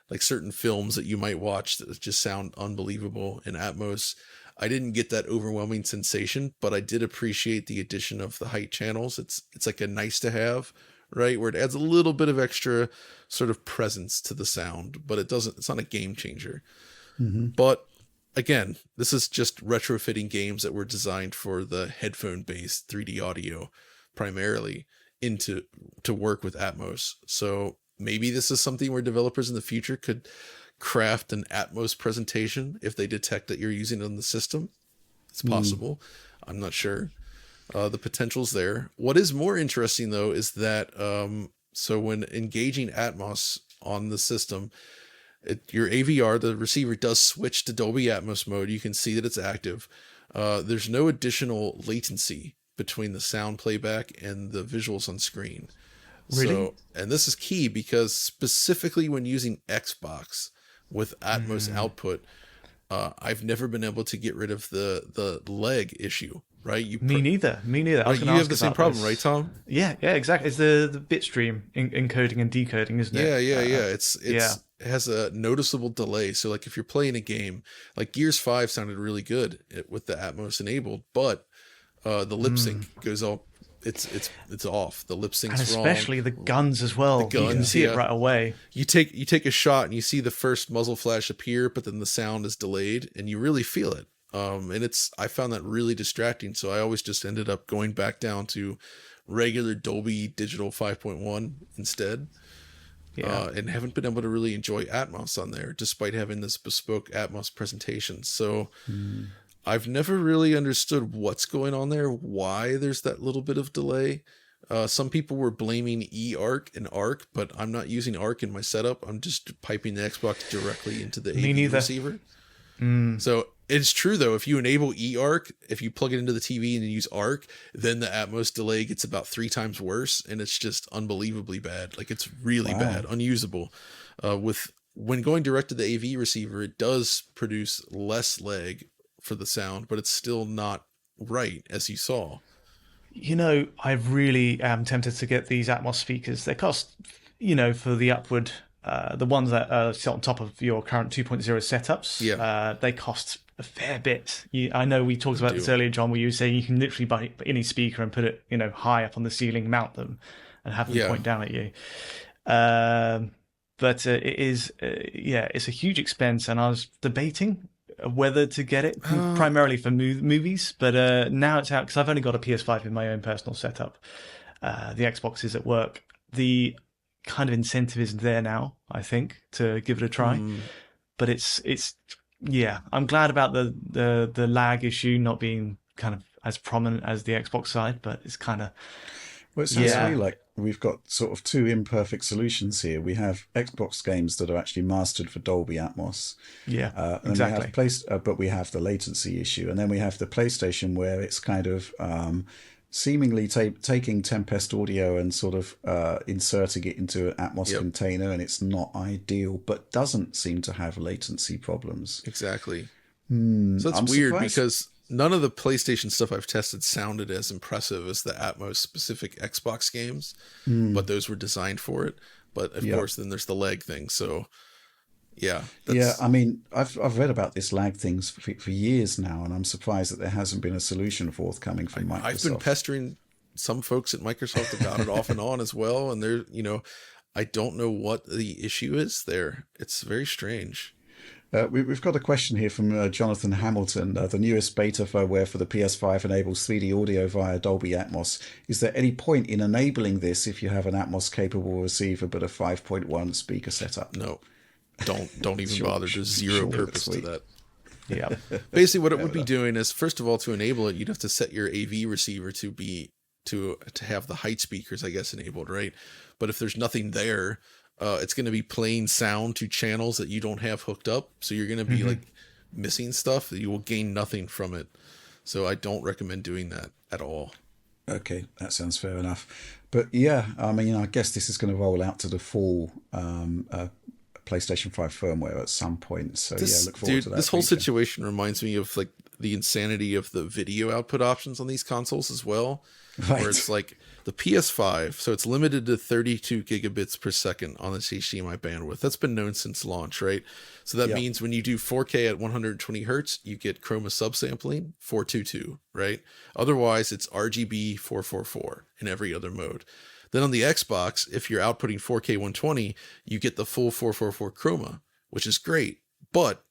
Like certain films that you might watch that just sound unbelievable in Atmos. I didn't get that overwhelming sensation, but I did appreciate the addition of the height channels. It's like a nice to have, right? Where it adds a little bit of extra sort of presence to the sound, but it's not a game changer. Mm-hmm. But again, this is just retrofitting games that were designed for the headphone-based 3D audio primarily to work with Atmos. So maybe this is something where developers in the future could craft an Atmos presentation if they detect that you're using it on the system. It's possible. I'm not sure. The potential's there. What is more interesting though is that so when engaging Atmos on the system, your AVR, the receiver does switch to Dolby Atmos mode. You can see that it's active. There's no additional latency between the sound playback and the visuals on screen. Really? So, and this is key because specifically when using Xbox with Atmos output, I've never been able to get rid of the lag issue. Right? Me neither. Right, you have the same problem, right, Tom? Yeah, exactly. It's the bit stream encoding and decoding, isn't it? Yeah. It has a noticeable delay. So like if you're playing a game, like Gears 5 sounded really good with the Atmos enabled, but the lip sync goes all it's off. The lip sync's and especially wrong. the guns as well. The guns, you can see it right away. You take a shot and you see the first muzzle flash appear, but then the sound is delayed and you really feel it. And I found that really distracting. So I always just ended up going back down to regular Dolby Digital 5.1 instead. Yeah. And haven't been able to really enjoy Atmos on there, despite having this bespoke Atmos presentation. So I've never really understood what's going on there, why there's that little bit of delay. Some people were blaming eARC and ARC, but I'm not using ARC in my setup. I'm just piping the Xbox directly into the AV receiver. So it's true though, if you enable eARC, if you plug it into the TV and you use ARC, then the Atmos delay gets about 3 times worse, and it's just unbelievably bad. Like it's really bad, unusable. When going direct to the AV receiver, it does produce less lag for the sound, but it's still not right, as you saw. I really am tempted to get these Atmos speakers. They cost, for the upward, the ones that sit on top of your current 2.0 setups, they cost a fair bit. I know we talked about this earlier, John, where you were saying you can literally buy any speaker and put it, high up on the ceiling, mount them, and have them point down at you. But it is, yeah, it's a huge expense, and I was debating whether to get it primarily for movies. But now it's out because I've only got a PS5 in my own personal setup. The Xbox is at work. The kind of incentive is there now, I think, to give it a try. But it's yeah, I'm glad about the lag issue not being kind of as prominent as the Xbox side, but it's kind of Well, it sounds to me like we've got sort of two imperfect solutions here. We have Xbox games that are actually mastered for Dolby Atmos. Yeah, and exactly. We have but we have the latency issue. And then we have the PlayStation where it's kind of seemingly taking Tempest audio and sort of inserting it into an Atmos container, and it's not ideal, but doesn't seem to have latency problems. Exactly. So that's weird surprised. Because none of the PlayStation stuff I've tested sounded as impressive as the Atmos specific Xbox games, but those were designed for it. But of course, then there's the lag thing. So yeah. I mean, I've read about this lag things for years now, and I'm surprised that there hasn't been a solution forthcoming from Microsoft. I've been pestering some folks at Microsoft that got it off and on as well, and they're, I don't know what the issue is there. It's very strange. We've got a question here from Jonathan Hamilton. The newest beta firmware for the PS5 enables 3D audio via Dolby Atmos. Is there any point in enabling this if you have an Atmos-capable receiver but a 5.1 speaker setup? No, don't even bother. There's zero purpose to that. Yeah. Basically, what it would be doing is, first of all, to enable it, you'd have to set your AV receiver to have the height speakers, I guess, enabled, right? But if there's nothing there, it's going to be playing sound to channels that you don't have hooked up. So you're going to be like missing stuff. You will gain nothing from it. So I don't recommend doing that at all. Okay, that sounds fair enough. But yeah, I mean, I guess this is going to roll out to the full PlayStation 5 firmware at some point. So look forward to that. This whole situation reminds me of like the insanity of the video output options on these consoles as well. Right. Where it's like the PS5, so it's limited to 32 gigabits per second on its HDMI bandwidth. That's been known since launch, right? So that means when you do 4K at 120 hertz, you get chroma subsampling 422, right? Otherwise, it's RGB 444 in every other mode. Then on the Xbox, if you're outputting 4K 120, you get the full 444 chroma, which is great. But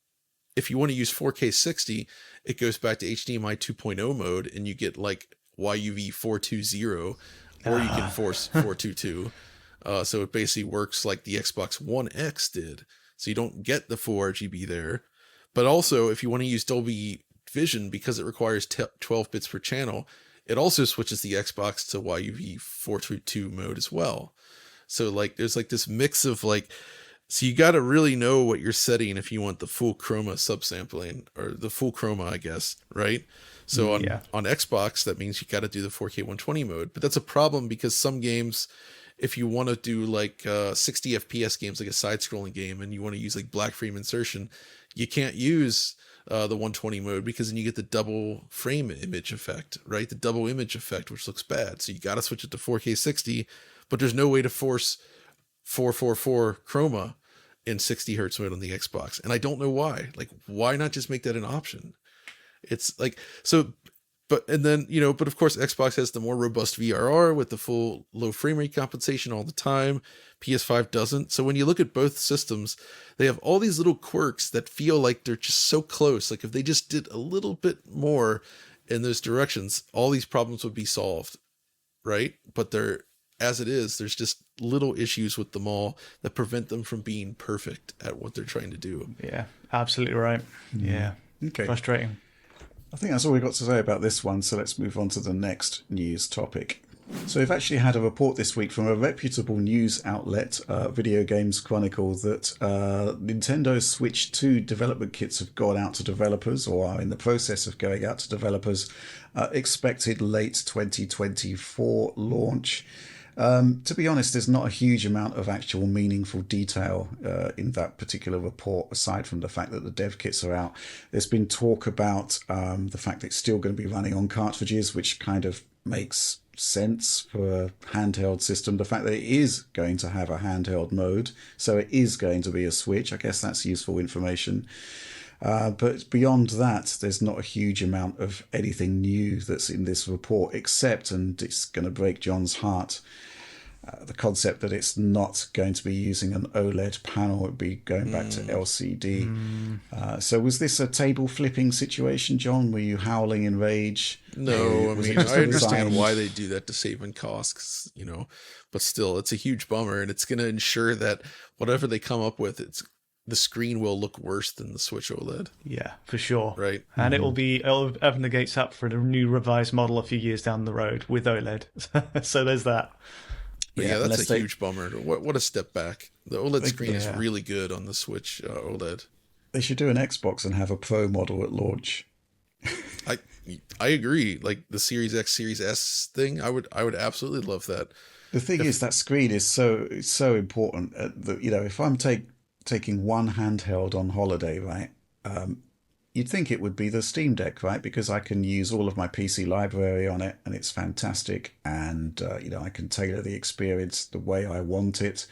if you want to use 4K 60, it goes back to HDMI 2.0 mode, and you get like YUV 420, or you can force 422. So it basically works like the Xbox One X did. So you don't get the full RGB there. But also, if you want to use Dolby Vision, because it requires 12 bits per channel, it also switches the Xbox to YUV 422 mode as well. So like there's like this mix of like, so you got to really know what you're setting if you want the full chroma subsampling, or the full chroma, I guess, right? So on Xbox, that means you got to do the 4K 120 mode. But that's a problem because some games, if you want to do like 60 FPS games, like a side-scrolling game, and you want to use like black frame insertion, you can't use the 120 mode, because then you get the double frame image effect, right? The double image effect, which looks bad. So you got to switch it to 4K 60, but there's no way to force 444 chroma in 60 hertz mode on the Xbox. And I don't know why. Like, why not just make that an option? It's like, so, but of course, Xbox has the more robust VRR with the full low frame rate compensation all the time. PS5 doesn't. So when you look at both systems, they have all these little quirks that feel like they're just so close. Like if they just did a little bit more in those directions, all these problems would be solved, right? But as it is, there's just little issues with them all that prevent them from being perfect at what they're trying to do. Yeah, absolutely right. Yeah. Okay. Frustrating. I think that's all we've got to say about this one, so let's move on to the next news topic. So we've actually had a report this week from a reputable news outlet, Video Games Chronicle, that Nintendo's Switch 2 development kits have gone out to developers, or are in the process of going out to developers, expected late 2024 launch. To be honest, there's not a huge amount of actual meaningful detail in that particular report, aside from the fact that the dev kits are out. There's been talk about the fact that it's still going to be running on cartridges, which kind of makes sense for a handheld system. The fact that it is going to have a handheld mode, so it is going to be a Switch, I guess that's useful information. But beyond that, there's not a huge amount of anything new that's in this report, except, and it's going to break John's heart, the concept that it's not going to be using an OLED panel, it would be going back to LCD. So was this a table flipping situation, John? Were you howling in rage? No, I Was it mean, just I understand designed- why they do that to save on costs, but still, it's a huge bummer, and it's going to ensure that whatever they come up with, the screen will look worse than the Switch OLED. Yeah, for sure. Right. And it'll open the gates up for a new revised model a few years down the road with OLED. So there's that. But yeah, unless that's a huge bummer. What a step back. The OLED screen is yeah. really good on the Switch OLED. They should do an Xbox and have a Pro model at launch. I agree. Like the Series X, Series S thing, I would absolutely love that. The thing is, that screen is so important. If I'm taking one handheld on holiday, right? You'd think it would be the Steam Deck, right? Because I can use all of my PC library on it, and it's fantastic. And I can tailor the experience the way I want it.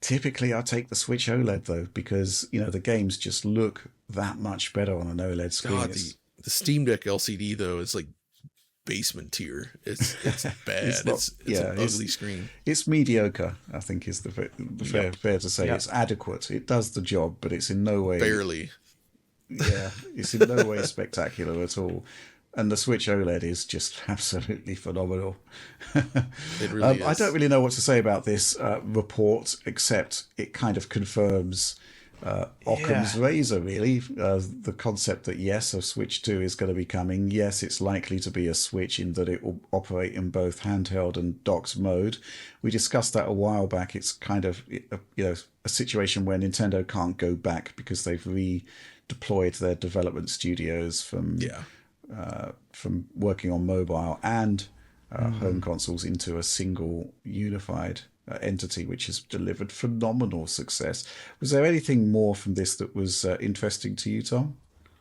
Typically, I take the Switch OLED though, because the games just look that much better on an OLED screen. God, the Steam Deck LCD though is like basement tier. It's bad. It's an ugly screen. It's mediocre, I think, is the fair to say. Yep. It's adequate. It does the job, but it's in no way Barely. Yeah, it's in no way spectacular at all. And the Switch OLED is just absolutely phenomenal. It really is. I don't really know what to say about this report, except it kind of confirms Occam's razor, really. The concept that, yes, a Switch 2 is going to be coming. Yes, it's likely to be a Switch in that it will operate in both handheld and docked mode. We discussed that a while back. It's kind of a situation where Nintendo can't go back because they've redeployed their development studios from working on mobile and home consoles into a single unified entity, which has delivered phenomenal success. Was there anything more from this that was interesting to you, Tom?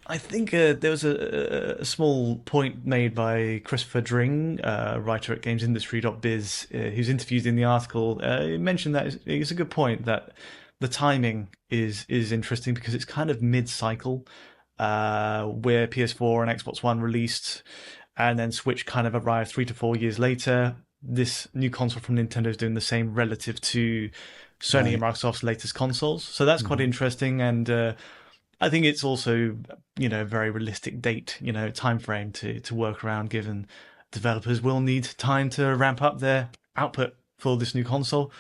I think there was a small point made by Christopher Dring, writer at GamesIndustry.biz, who's interviewed in the article. He mentioned that it's a good point that the timing is interesting because it's kind of mid-cycle, where PS4 and Xbox One released, and then Switch kind of arrived 3 to 4 years later. This new console from Nintendo is doing the same relative to Sony and Microsoft's latest consoles. So that's quite interesting. And I think it's also, a very realistic date, time frame to work around, given developers will need time to ramp up their output for this new console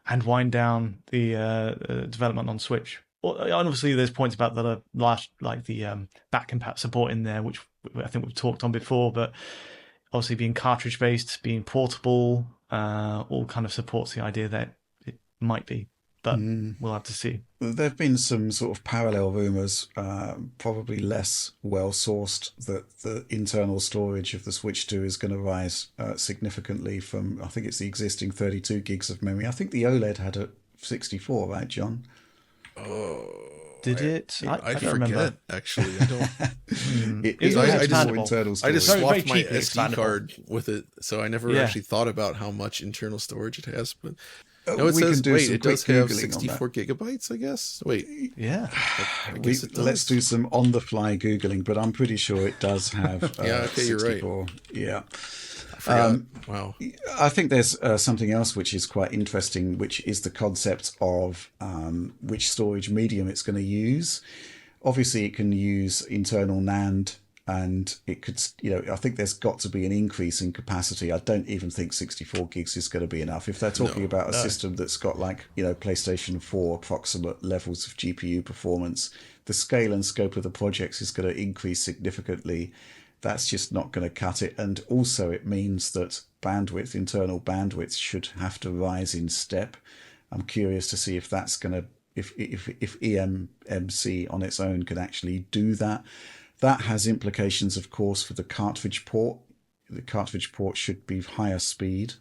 and wind down the development on Switch. Obviously, there's points about the back compat support in there, which I think we've talked on before, but obviously being cartridge based, being portable, all kind of supports the idea that it might be, but we'll have to see. There have been some sort of parallel rumours, probably less well sourced, that the internal storage of the Switch 2 is going to rise significantly from, I think it's the existing 32 gigs of memory. I think the OLED had a 64, right, John? Oh, Did it? I don't forget. remember. Actually, I don't. It was has more expandable. internal I storage. just Very, swapped very my cheaply SD expandable. card with it, so I never actually thought about how much internal storage it has. But no, it we says can do some it does quick have Googling on 64 gigabytes. I guess. Wait, Yeah. I guess it does. Let's do some on-the-fly Googling, but I'm pretty sure it does have Yeah, okay, you're right. 64. Yeah. I forgot. Wow. I think there's something else which is quite interesting, which is the concept of which storage medium it's going to use. Obviously, it can use internal NAND, and it could, I think there's got to be an increase in capacity. I don't even think 64 gigs is going to be enough. If they're talking about a system that's got PlayStation 4 approximate levels of GPU performance, the scale and scope of the projects is going to increase significantly. That's just not going to cut it. And also it means that internal bandwidth should have to rise in step. I'm curious to see if that's going to, if eMMC on its own can actually do that. That has implications, of course, for the cartridge port. The cartridge port should be higher speed.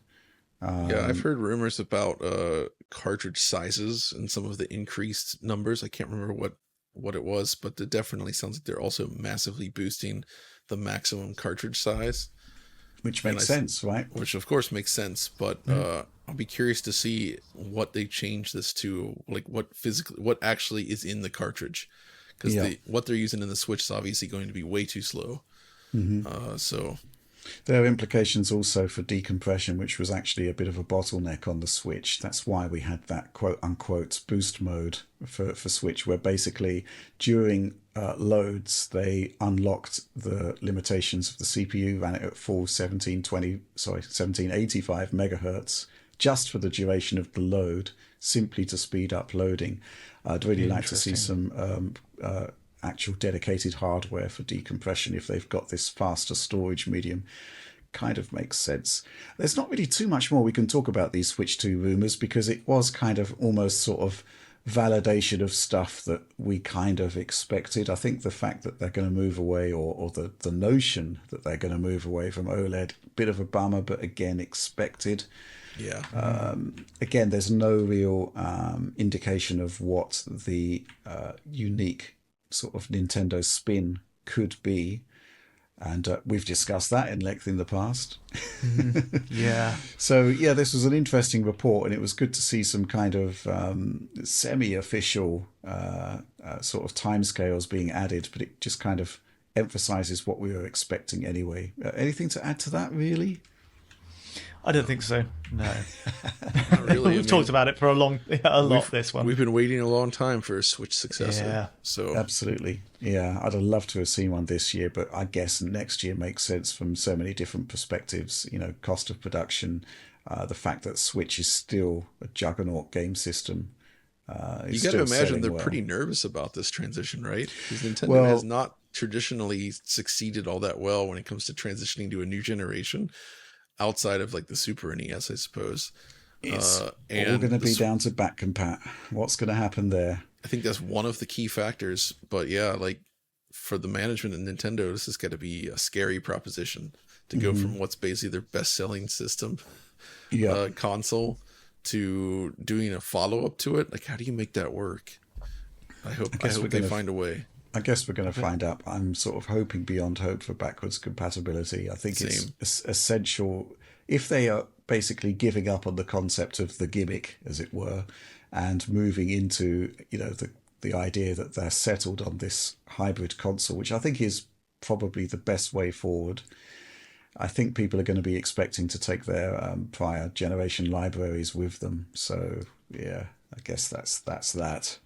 Yeah, I've heard rumors about cartridge sizes and some of the increased numbers. I can't remember what it was, but it definitely sounds like they're also massively boosting the maximum cartridge size. Which makes sense, right? Which of course makes sense, but I'll be curious to see what they change this to, like what actually is in the cartridge, because what they're using in the Switch is obviously going to be way too slow. So There are implications also for decompression, which was actually a bit of a bottleneck on the Switch. That's why we had that quote-unquote boost mode for Switch, where basically during loads, they unlocked the limitations of the CPU, ran it at full 1785 megahertz, just for the duration of the load, simply to speed up loading. I'd really like to see some actual dedicated hardware for decompression if they've got this faster storage medium. Kind of makes sense. There's not really too much more we can talk about these Switch 2 rumors, because it was kind of almost sort of validation of stuff that we kind of expected. I think the fact that they're going to move away, or the notion that they're going to move away from OLED, bit of a bummer, but again, expected. Yeah. Again, there's no real indication of what the unique sort of Nintendo spin could be, and we've discussed that in length in the past. Yeah. So yeah, this was an interesting report, and it was good to see some kind of semi-official sort of timescales being added, but it just kind of emphasizes what we were expecting anyway. Anything to add to that, really? I don't think so. No. Not really. We've talked about it for a lot this one. We've been waiting a long time for a Switch successor. Yeah. So Absolutely. Yeah, I'd have loved to have seen one this year, but I guess next year makes sense from so many different perspectives. You know, cost of production, the fact that Switch is still a juggernaut game system. You got to imagine they're pretty nervous about this transition, right? Because Nintendo has not traditionally succeeded all that well when it comes to transitioning to a new generation, outside of like the Super NES, I suppose. It's all going to be down to back compat. What's going to happen there? I think that's one of the key factors. But yeah, like for the management of Nintendo, this has got to be a scary proposition to go from what's basically their best-selling system console to doing a follow-up to it. Like, how do you make that work? I hope they find a way. I guess we're going to find out. I'm sort of hoping beyond hope for backwards compatibility. I think it's essential if they are basically giving up on the concept of the gimmick, as it were, and moving into, you know, the idea that they're settled on this hybrid console, which I think is probably the best way forward. I think people are going to be expecting to take their prior generation libraries with them. So yeah, I guess that's that.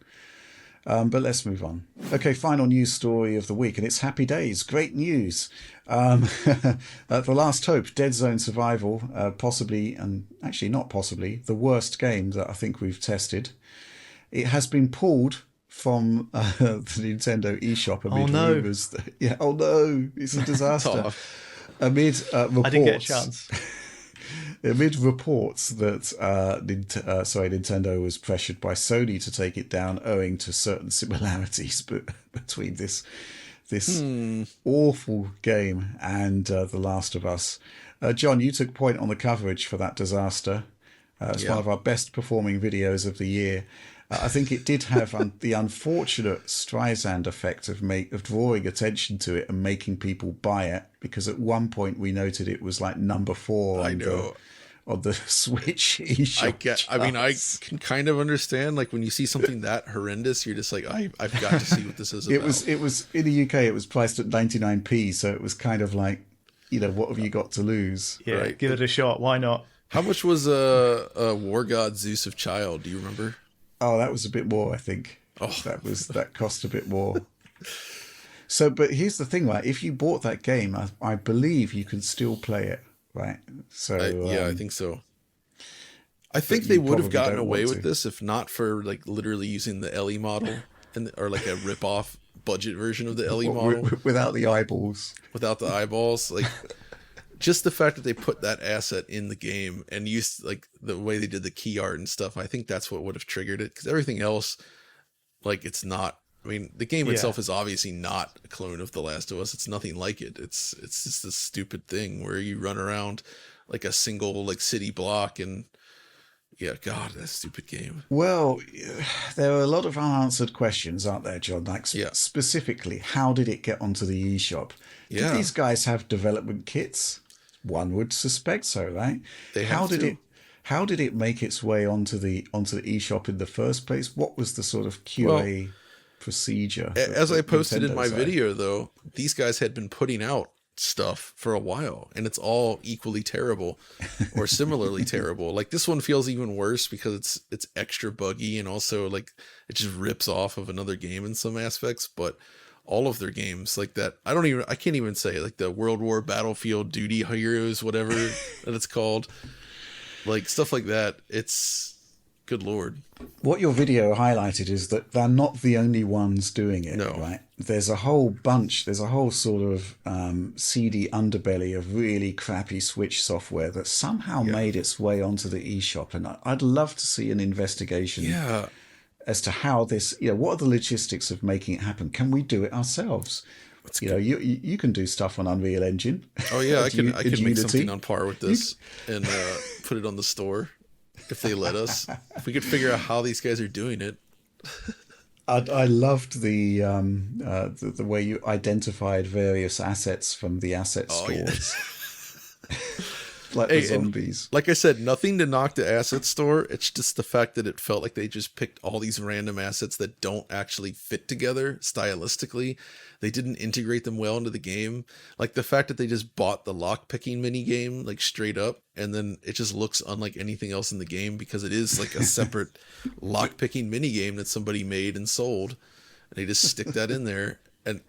But let's move on. Okay, final news story of the week, and it's happy days. Great news. The Last Hope, Dead Zone Survival, possibly, and actually not possibly, the worst game that I think we've tested. It has been pulled from the Nintendo eShop amid rumors. Oh no, it's a disaster. Amid reports. I didn't get a chance. Amid reports that Nintendo was pressured by Sony to take it down, owing to certain similarities between this awful game and The Last of Us. John, you took point on the coverage for that disaster. It's one of our best performing videos of the year. I think it did have the unfortunate Streisand effect of drawing attention to it and making people buy it, because at one point we noted it was like number 4 on the Switch eShop. I can kind of understand, like, when you see something that horrendous, you're just like, I've got to see what this is about. It was in the UK, it was priced at 99p, so it was kind of like, you know, what have you got to lose? Yeah, right? Give it a shot. Why not? How much was a War God Zeus of Child? Do you remember? Oh, that was a bit more, I think. That cost a bit more. So, but here's the thing, right? If you bought that game, I believe you can still play it, right? So I think so. I think they would have gotten away with this if not for like literally using the LE model or like a rip-off budget version of the LE model without the eyeballs. Without the eyeballs, like. Just the fact that they put that asset in the game and used like the way they did the key art and stuff, I think that's what would have triggered it. Because everything else, like, it's not. I mean, the game itself is obviously not a clone of The Last of Us. It's nothing like it. It's just this stupid thing where you run around like a single like city block and God, that stupid game. Well, there are a lot of unanswered questions, aren't there, John? Like specifically, how did it get onto the eShop? Did these guys have development kits? One would suspect so, right? How did it make its way onto the eShop in the first place? What was the sort of QA procedure? As I posted in my video, though, these guys had been putting out stuff for a while, and it's all equally terrible or similarly terrible. Like this one feels even worse because it's extra buggy, and also like it just rips off of another game in some aspects. But all of their games like that, I can't even say, like the World War Battlefield Duty Heroes, whatever that it's called, like stuff like that. It's good Lord. What your video highlighted is that they're not the only ones doing it, No. right? There's a whole bunch, there's a whole sort of seedy underbelly of really crappy Switch software that somehow made its way onto the eShop. And I'd love to see an investigation as to how this, what are the logistics of making it happen? Can we do it ourselves? You can do stuff on Unreal Engine. Oh yeah, I can make Unity. something on par with this and put it on the store if they let us. If we could figure out how these guys are doing it. I loved the way you identified various assets from the asset stores. Like the zombies. Like I said, nothing to knock the asset store. It's just the fact that it felt like they just picked all these random assets that don't actually fit together stylistically. They didn't integrate them well into the game. Like the fact that they just bought the lock-picking mini game like straight up, and then it just looks unlike anything else in the game because it is like a separate lock-picking mini game that somebody made and sold. And they just stick that in there. And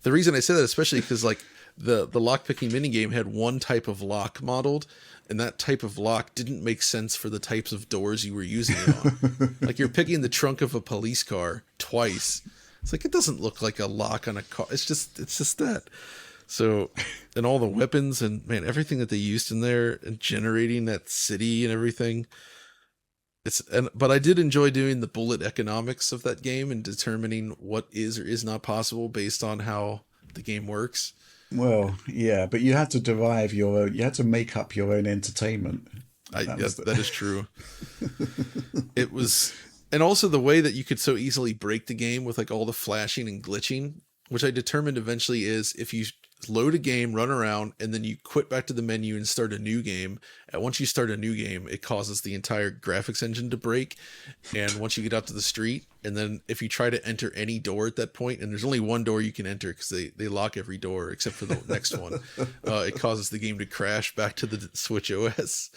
the reason I say that, especially because like the lock-picking minigame had one type of lock modeled, and that type of lock didn't make sense for the types of doors you were using it on. Like you're picking the trunk of a police car twice. It's like, it doesn't look like a lock on a car. It's just that. So, and all the weapons and everything that they used in there and generating that city and everything. But I did enjoy doing the bullet economics of that game and determining what is or is not possible based on how the game works. Well, yeah, but you had to derive your own, you had to make up your own entertainment. That is true. It was, and also the way that you could so easily break the game with like all the flashing and glitching, which I determined eventually is if you load a game, run around, and then you quit back to the menu and start a new game. And once you start a new game, it causes the entire graphics engine to break. And once you get out to the street, and then if you try to enter any door at that point, and there's only one door you can enter because they lock every door except for the next one, it causes the game to crash back to the Switch OS.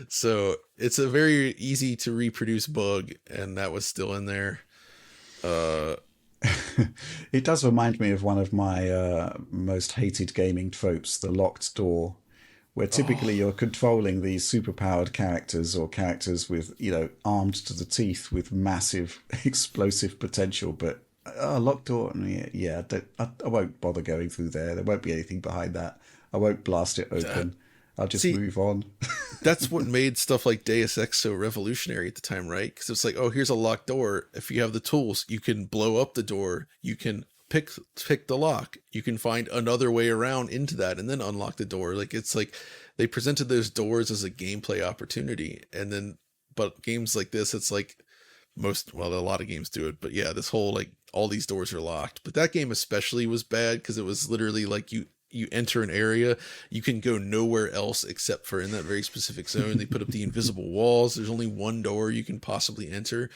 So it's a very easy to reproduce bug, and that was still in there. It does remind me of one of my most hated gaming tropes, the locked door, where typically you're controlling these superpowered characters or characters with, armed to the teeth with massive explosive potential, but locked door, I won't bother going through there. There won't be anything behind that. I won't blast it open. I'll just move on. That's what made stuff like Deus Ex so revolutionary at the time, right? Because it's like, oh, here's a locked door. If you have the tools, you can blow up the door. You can pick the lock. You can find another way around into that and then unlock the door. Like it's like they presented those doors as a gameplay opportunity. And then, but games like this, it's like a lot of games do it. But yeah, this whole like all these doors are locked. But that game especially was bad because it was literally like you enter an area, you can go nowhere else except for in that very specific zone. They put up the invisible walls. There's only one door you can possibly enter.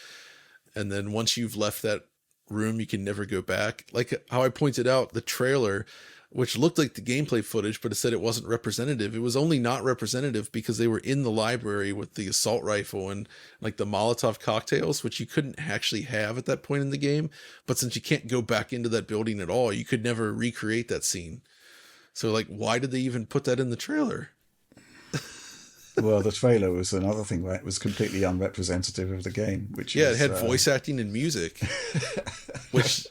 And then once you've left that room, you can never go back. Like how I pointed out, the trailer, which looked like the gameplay footage, but it said it wasn't representative. It was only not representative because they were in the library with the assault rifle and like the Molotov cocktails, which you couldn't actually have at that point in the game. But since you can't go back into that building at all, you could never recreate that scene. So, like, why did they even put that in the trailer? Well, the trailer was another thing where it was completely unrepresentative of the game. It had voice acting and music, which,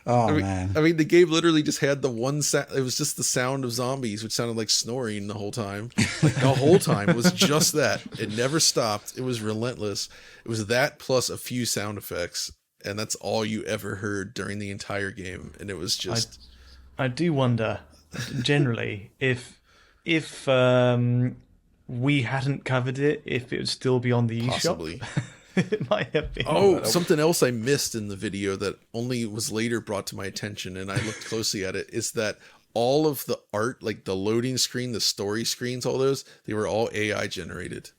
man. I mean, the game literally just had the one sound. It was just the sound of zombies, which sounded like snoring the whole time. Like, the whole time was just that. It never stopped. It was relentless. It was that plus a few sound effects. And that's all you ever heard during the entire game. And it was just... I do wonder, generally, if we hadn't covered it, if it would still be on the eShop. Possibly. It might have been. Oh, something else I missed in the video that only was later brought to my attention, and I looked closely at it, is that all of the art, like the loading screen, the story screens, all those, they were all AI generated.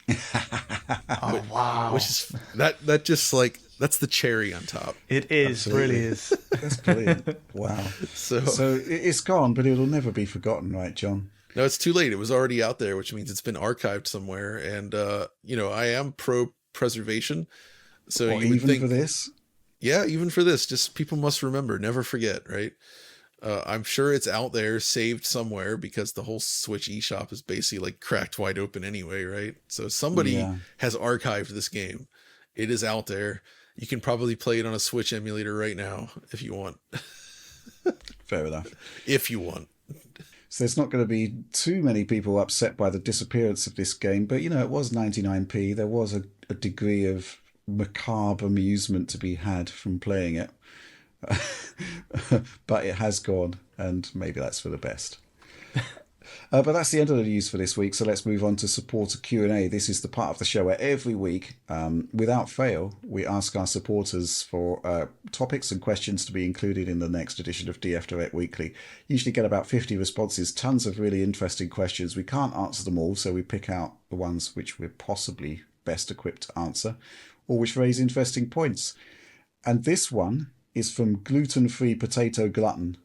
Oh, wow. Which is that just like That's the cherry on top. It is, Absolutely. really is. That's brilliant. Wow. So it's gone, but it'll never be forgotten, right, John? No, it's too late. It was already out there, which means it's been archived somewhere. And, I am pro preservation. So Or you would even think for this? Yeah, even for this, just people must remember, never forget, right? I'm sure it's out there saved somewhere because the whole Switch eShop is basically like cracked wide open anyway, right? So somebody has archived this game. It is out there. You can probably play it on a Switch emulator right now if you want. Fair enough. If you want. So there's not going to be too many people upset by the disappearance of this game, but it was 99p. There was a degree of macabre amusement to be had from playing it. But it has gone, and maybe that's for the best. But that's the end of the news for this week, so let's move on to supporter Q&A. This is the part of the show where every week, without fail, we ask our supporters for topics and questions to be included in the next edition of DF Direct Weekly. Usually get about 50 responses, tons of really interesting questions. We can't answer them all, so we pick out the ones which we're possibly best equipped to answer, or which raise interesting points. And this one is from Gluten-Free Potato Glutton.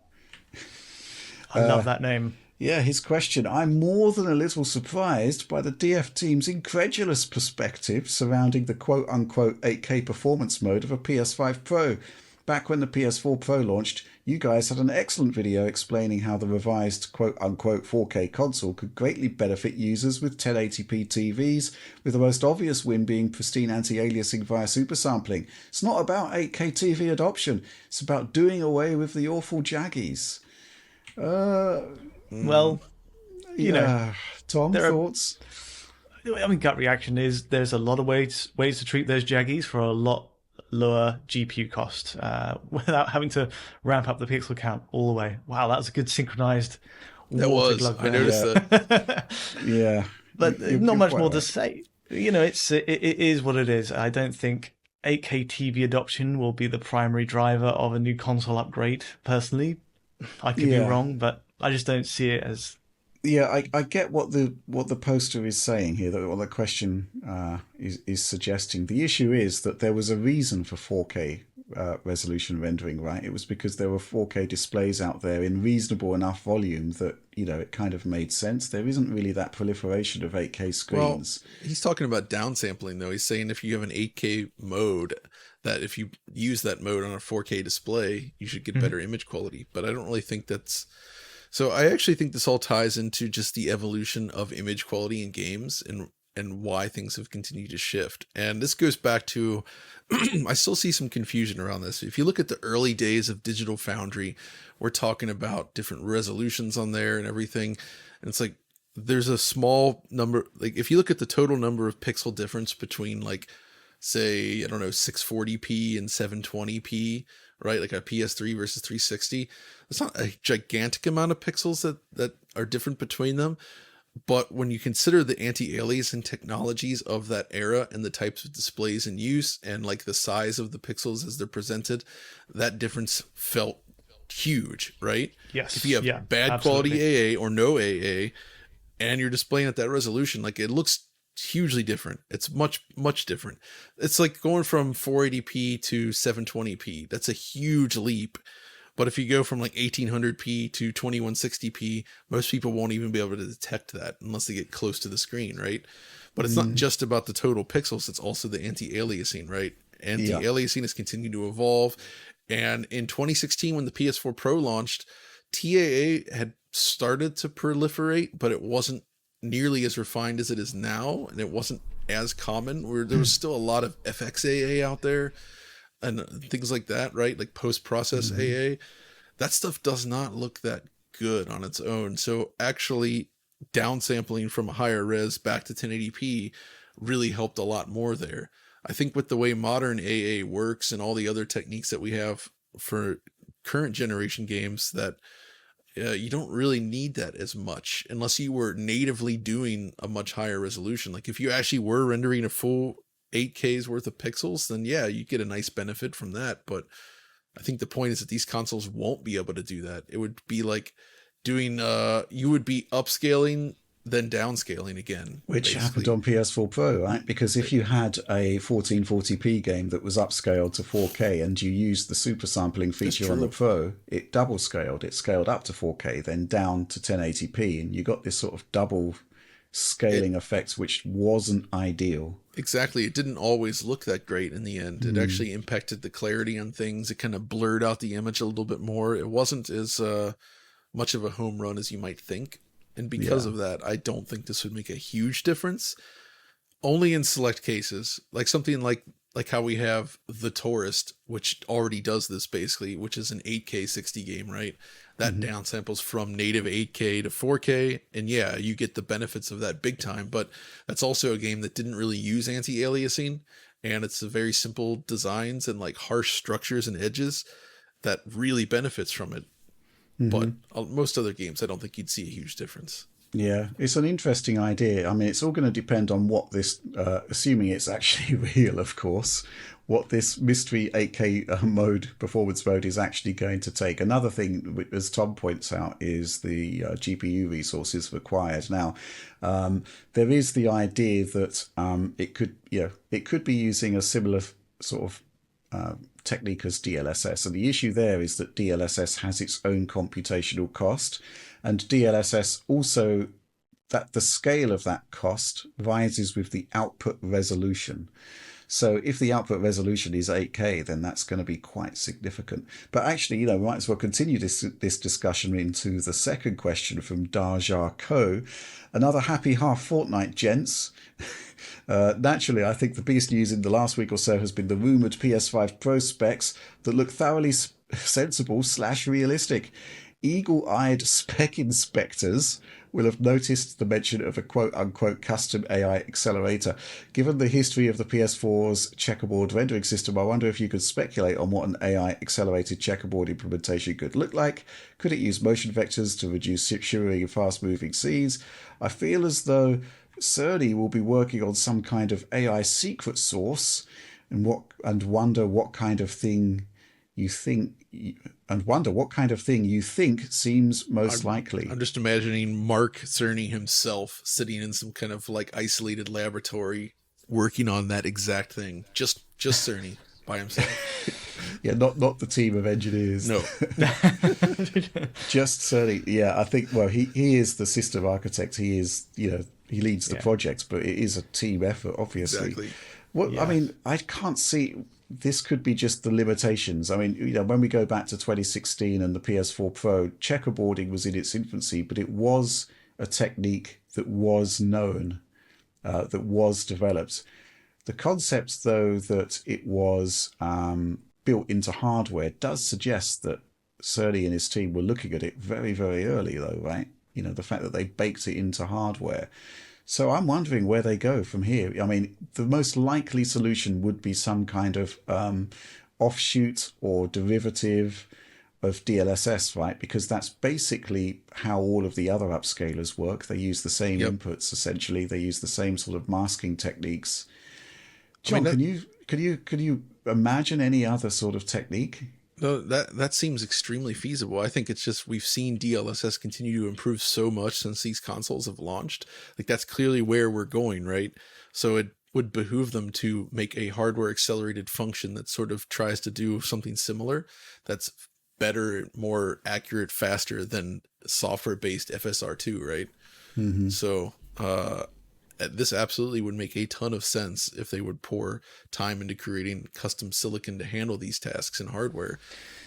I love that name. Yeah, his question: I'm more than a little surprised by the DF team's incredulous perspective surrounding the quote-unquote 8K performance mode of a PS5 Pro. Back when the PS4 Pro launched, you guys had an excellent video explaining how the revised quote-unquote 4K console could greatly benefit users with 1080p TVs, with the most obvious win being pristine anti-aliasing via supersampling. It's not about 8K TV adoption, it's about doing away with the awful jaggies. Well, Tom, thoughts? Gut reaction is there's a lot of ways to treat those jaggies for a lot lower GPU cost without having to ramp up the pixel count all the way. Wow, that was a good synchronized. That was. I noticed that. Yeah, but not much more to say. It is what it is. I don't think 8K TV adoption will be the primary driver of a new console upgrade. Personally, I could be wrong, but I just don't see it as. Yeah, I get what the poster is saying here, that what the question is suggesting. The issue is that there was a reason for 4K resolution rendering, right? It was because there were 4K displays out there in reasonable enough volume that, it kind of made sense. There isn't really that proliferation of 8K screens. Well, he's talking about downsampling, though. He's saying if you have an 8K mode, that if you use that mode on a 4K display, you should get better image quality. But I don't really think that's... So I actually think this all ties into just the evolution of image quality in games and why things have continued to shift. And this goes back to, I still see some confusion around this. If you look at the early days of Digital Foundry, we're talking about different resolutions on there and everything. And it's like, there's a small number, like if you look at the total number of pixel difference between like, say, I don't know, 640p and 720p, right? Like a PS3 versus 360. It's not a gigantic amount of pixels that are different between them. But when you consider the anti-aliasing technologies of that era and the types of displays in use and like the size of the pixels as they're presented, that difference felt huge, right? Yes. If you have bad quality AA or no AA and you're displaying at that resolution, like it looks hugely different. It's much, much different. It's like going from 480p to 720p. That's a huge leap. But if you go from like 1800p to 2160p, most people won't even be able to detect that unless they get close to the screen, right? But it's not just about the total pixels. It's also the anti-aliasing, right? Anti-aliasing has continued to evolve. And in 2016, when the PS4 Pro launched, TAA had started to proliferate, but it wasn't nearly as refined as it is now, and it wasn't as common. Where there was still a lot of FXAA out there and things like that, right? Like post-process AA. That stuff does not look that good on its own. So actually downsampling from a higher res back to 1080p really helped a lot more there. I think with the way modern AA works and all the other techniques that we have for current generation games, that you don't really need that as much unless you were natively doing a much higher resolution. Like if you actually were rendering a full 8K's worth of pixels, then yeah, you get a nice benefit from that. But I think the point is that these consoles won't be able to do that. It would be like doing, you would be upscaling then downscaling again. Which basically. happened on PS4 Pro, right? Because if you had a 1440p game that was upscaled to 4K and you used the super sampling feature on the Pro, it double scaled. It scaled up to 4K, then down to 1080p, and you got this sort of double scaling effect, which wasn't ideal. Exactly. It didn't always look that great in the end. It actually impacted the clarity on things. It kind of blurred out the image a little bit more. It wasn't as much of a home run as you might think. And because of that, I don't think this would make a huge difference. Only in select cases, like something like how we have The Tourist, which already does this basically, which is an 8K 60 game, right? That downsamples from native 8K to 4K. And yeah, you get the benefits of that big time, but that's also a game that didn't really use anti-aliasing. And it's a very simple designs and like harsh structures and edges that really benefits from it. But most other games, I don't think you'd see a huge difference. Yeah, it's an interesting idea. I mean, it's all going to depend on what this, assuming it's actually real, of course, what this mystery 8K mode, performance mode, is actually going to take. Another thing, as Tom points out, is the GPU resources required. Now, there is the idea that it could be using a similar sort of technique as DLSS, and the issue there is that DLSS has its own computational cost, and DLSS also, that the scale of that cost rises with the output resolution. So if the output resolution is 8K, then that's going to be quite significant. But actually, we might as well continue this discussion into the second question from Darjar Co. Another happy half fortnight, gents. Naturally, I think the biggest news in the last week or so has been the rumoured PS5 Pro specs that look thoroughly sensible / realistic. Eagle-eyed spec inspectors will have noticed the mention of a quote-unquote custom AI accelerator. Given the history of the PS4's checkerboard rendering system, I wonder if you could speculate on what an AI-accelerated checkerboard implementation could look like. Could it use motion vectors to reduce shimmering and fast-moving scenes? I feel as though Cerny will be working on some kind of AI secret source, and wonder what kind of thing you think seems most likely. I'm just imagining Mark Cerny himself sitting in some kind of like isolated laboratory working on that exact thing. Just Cerny by himself. Yeah, not the team of engineers. No. Just Cerny. Yeah, I think, well, he is the system architect. He is, he leads the project, but it is a team effort, obviously. Exactly. I mean, I can't see. This could be just the limitations. I mean, when we go back to 2016 and the PS4 Pro, checkerboarding was in its infancy, but it was a technique that was known, that was developed. The concept, though, that it was built into hardware does suggest that Cerny and his team were looking at it very, very early, though, right? The fact that they baked it into hardware. So I'm wondering where they go from here. I mean, the most likely solution would be some kind of offshoot or derivative of DLSS, right? Because that's basically how all of the other upscalers work. They use the same inputs, essentially. They use the same sort of masking techniques. John, can you imagine any other sort of technique? No, that seems extremely feasible. I think it's just we've seen DLSS continue to improve so much since these consoles have launched. Like that's clearly where we're going, right? So it would behoove them to make a hardware accelerated function that sort of tries to do something similar that's better, more accurate, faster than software-based FSR2, right? Mm-hmm. So this absolutely would make a ton of sense if they would pour time into creating custom silicon to handle these tasks in hardware,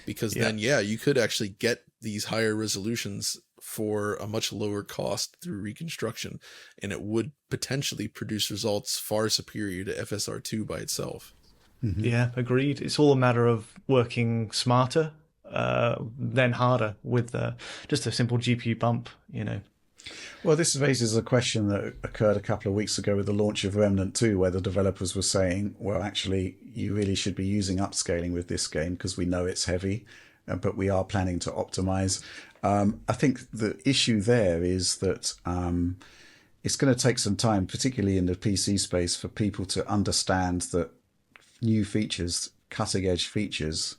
because then, you could actually get these higher resolutions for a much lower cost through reconstruction, and it would potentially produce results far superior to FSR2 by itself. Mm-hmm. Yeah, agreed. It's all a matter of working smarter, then harder with just a simple GPU bump, Well, this raises a question that occurred a couple of weeks ago with the launch of Remnant 2, where the developers were saying, well, actually, you really should be using upscaling with this game because we know it's heavy, but we are planning to optimize. I think the issue there is that it's going to take some time, particularly in the PC space, for people to understand that new features, cutting-edge features,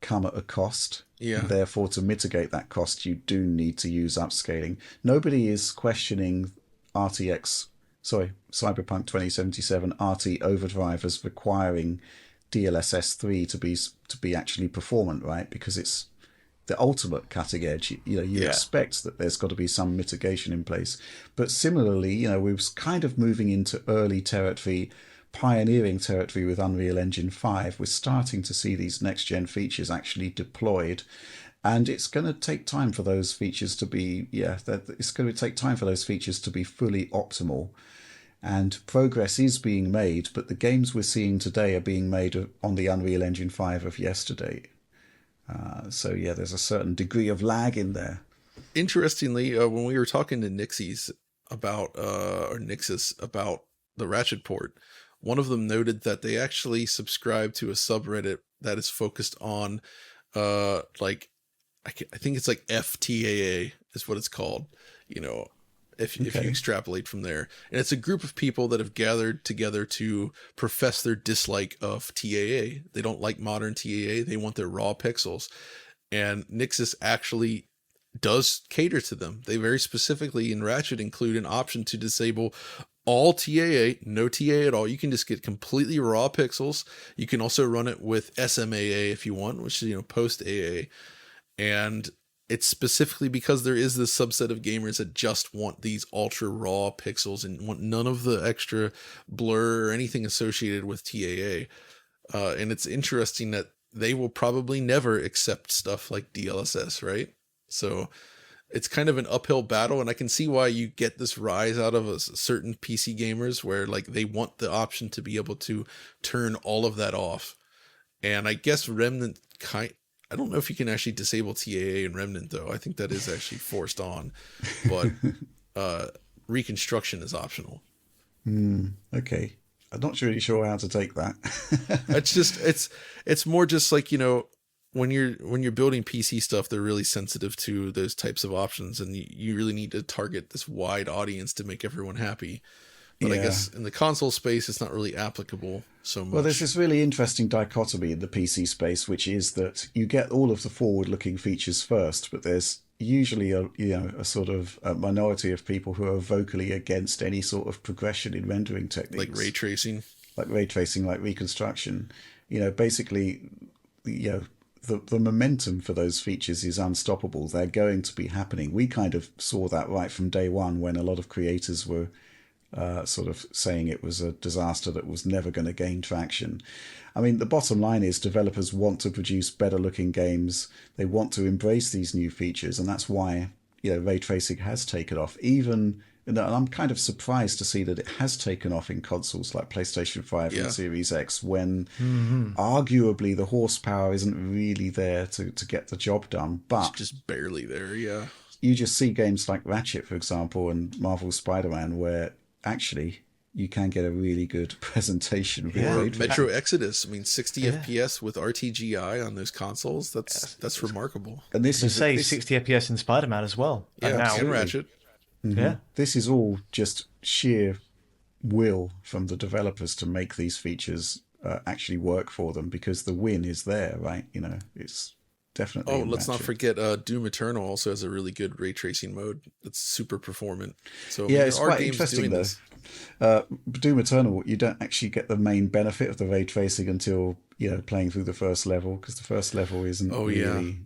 come at a cost. Yeah. And therefore, to mitigate that cost, you do need to use upscaling. Nobody is questioning Cyberpunk 2077 RT Overdrive as requiring DLSS 3 to be actually performant, right? Because it's the ultimate cutting edge. You expect that there's got to be some mitigation in place. But similarly, we're kind of moving into early territory, pioneering territory with Unreal Engine 5. We're starting to see these next-gen features actually deployed. And it's going to take time for those features to be, it's going to take time for those features to be fully optimal. And progress is being made, but the games we're seeing today are being made on the Unreal Engine 5 of yesterday. So there's a certain degree of lag in there. Interestingly, when we were talking to Nixis about the Ratchet port, one of them noted that they actually subscribe to a subreddit that is focused on, I think it's like FTAA is what it's called. If you extrapolate from there. And it's a group of people that have gathered together to profess their dislike of TAA. They don't like modern TAA. They want their raw pixels. And Nixis actually does cater to them. They very specifically in Ratchet include an option to disable all TAA, no TAA at all. You can just get completely raw pixels. You can also run it with SMAA if you want, which is, post AA. And it's specifically because there is this subset of gamers that just want these ultra raw pixels and want none of the extra blur or anything associated with TAA. And it's interesting that they will probably never accept stuff like DLSS, right? So it's kind of an uphill battle, and I can see why you get this rise out of certain PC gamers where they want the option to be able to turn all of that off. And I guess Remnant I don't know if you can actually disable TAA in Remnant, though. I think that is actually forced on, but reconstruction is optional. Okay. I'm not really sure how to take that. It's more just when you're building PC stuff, they're really sensitive to those types of options, and you really need to target this wide audience to make everyone happy. But I guess in the console space, it's not really applicable so much. Well, there's this really interesting dichotomy in the PC space, which is that you get all of the forward-looking features first, but there's usually a sort of a minority of people who are vocally against any sort of progression in rendering techniques. Like ray tracing, like reconstruction. Basically, the momentum for those features is unstoppable. They're going to be happening. We kind of saw that right from day one when a lot of creators were sort of saying it was a disaster that was never going to gain traction. I mean, the bottom line is developers want to produce better looking games. They want to embrace these new features, and that's why ray tracing has taken off. And I'm kind of surprised to see that it has taken off in consoles like PlayStation 5 and Series X, when arguably the horsepower isn't really there to get the job done. But it's just barely there, yeah. You just see games like Ratchet, for example, and Marvel Spider-Man, where actually you can get a really good presentation. Metro Exodus, 60 FPS with RTGI on those consoles. That's remarkable. And this is 60 FPS in Spider-Man as well. Yeah, and Ratchet. Mm-hmm. Yeah, this is all just sheer will from the developers to make these features actually work for them, because the win is there, right? It's definitely. Oh, let's not forget Doom Eternal also has a really good ray tracing mode that's super performant. So it's quite interesting though. Doom Eternal, you don't actually get the main benefit of the ray tracing until playing through the first level, because the first level isn't really.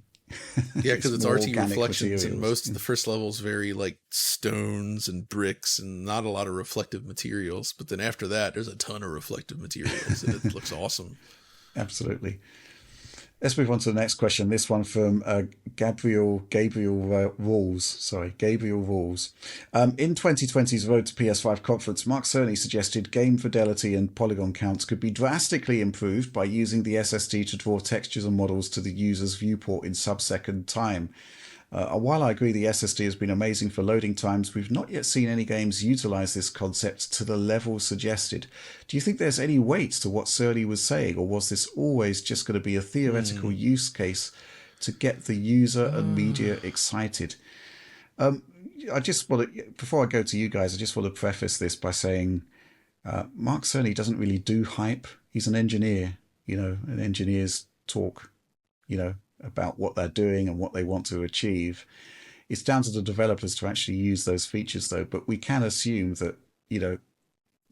Yeah, because it's RT reflections, materials. and most of the first level is very stones and bricks and not a lot of reflective materials. But then after that, there's a ton of reflective materials, and it looks awesome. Absolutely. Let's move on to the next question. This one from Gabriel Rules. Gabriel Rules. In 2020's Road to PS5 conference, Mark Cerny suggested game fidelity and polygon counts could be drastically improved by using the SSD to draw textures and models to the user's viewport in sub-second time. While I agree the SSD has been amazing for loading times, we've not yet seen any games utilize this concept to the level suggested. Do you think there's any weight to what Cerny was saying, or was this always just going to be a theoretical use case to get the user and media excited? I just want to, before I go to you guys, I just want to preface this by saying Mark Cerny doesn't really do hype. He's an engineer, and engineers talk, about what they're doing and what they want to achieve. It's down to the developers to actually use those features, though. But we can assume that,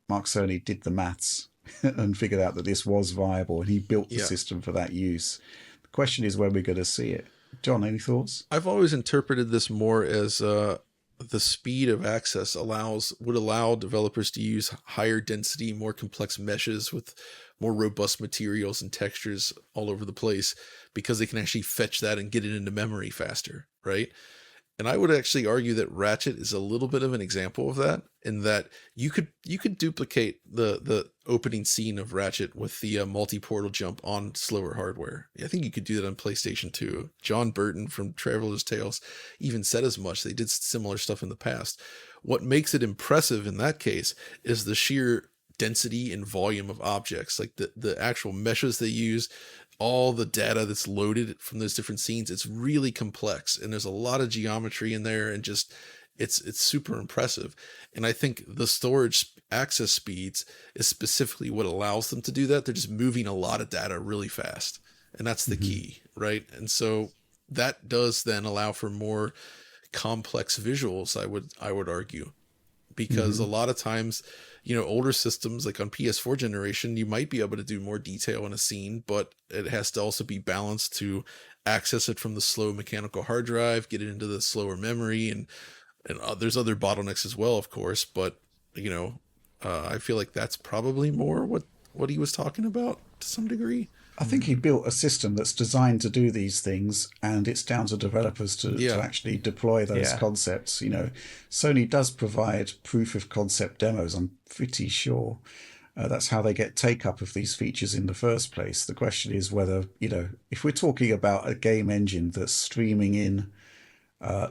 Mark Cerny did the maths and figured out that this was viable, and he built the system for that use. The question is when we're going to see it. John, any thoughts? I've always interpreted this more as the speed of access would allow developers to use higher density, more complex meshes with more robust materials and textures all over the place, because they can actually fetch that and get it into memory faster, right? And I would actually argue that Ratchet is a little bit of an example of that, in that you could duplicate the opening scene of Ratchet with the multi-portal jump on slower hardware. I think you could do that on PlayStation 2. John Burton from Traveler's Tales even said as much. They did similar stuff in the past. What makes it impressive in that case is the sheer density and volume of objects, like the actual meshes they use, all the data that's loaded from those different scenes. It's really complex, and there's a lot of geometry in there, and just it's super impressive. And I think the storage access speeds is specifically what allows them to do that. They're just moving a lot of data really fast, and that's the key, right? And so that does then allow for more complex visuals, I would argue, because a lot of times, older systems like on PS4 generation, you might be able to do more detail in a scene, but it has to also be balanced to access it from the slow mechanical hard drive, get it into the slower memory, and there's other bottlenecks as well, of course. But I feel like that's probably more what he was talking about to some degree. I think he built a system that's designed to do these things, and it's down to developers to actually deploy those concepts. Sony does provide proof of concept demos, I'm pretty sure. That's how they get take-up of these features in the first place. The question is whether, if we're talking about a game engine that's streaming in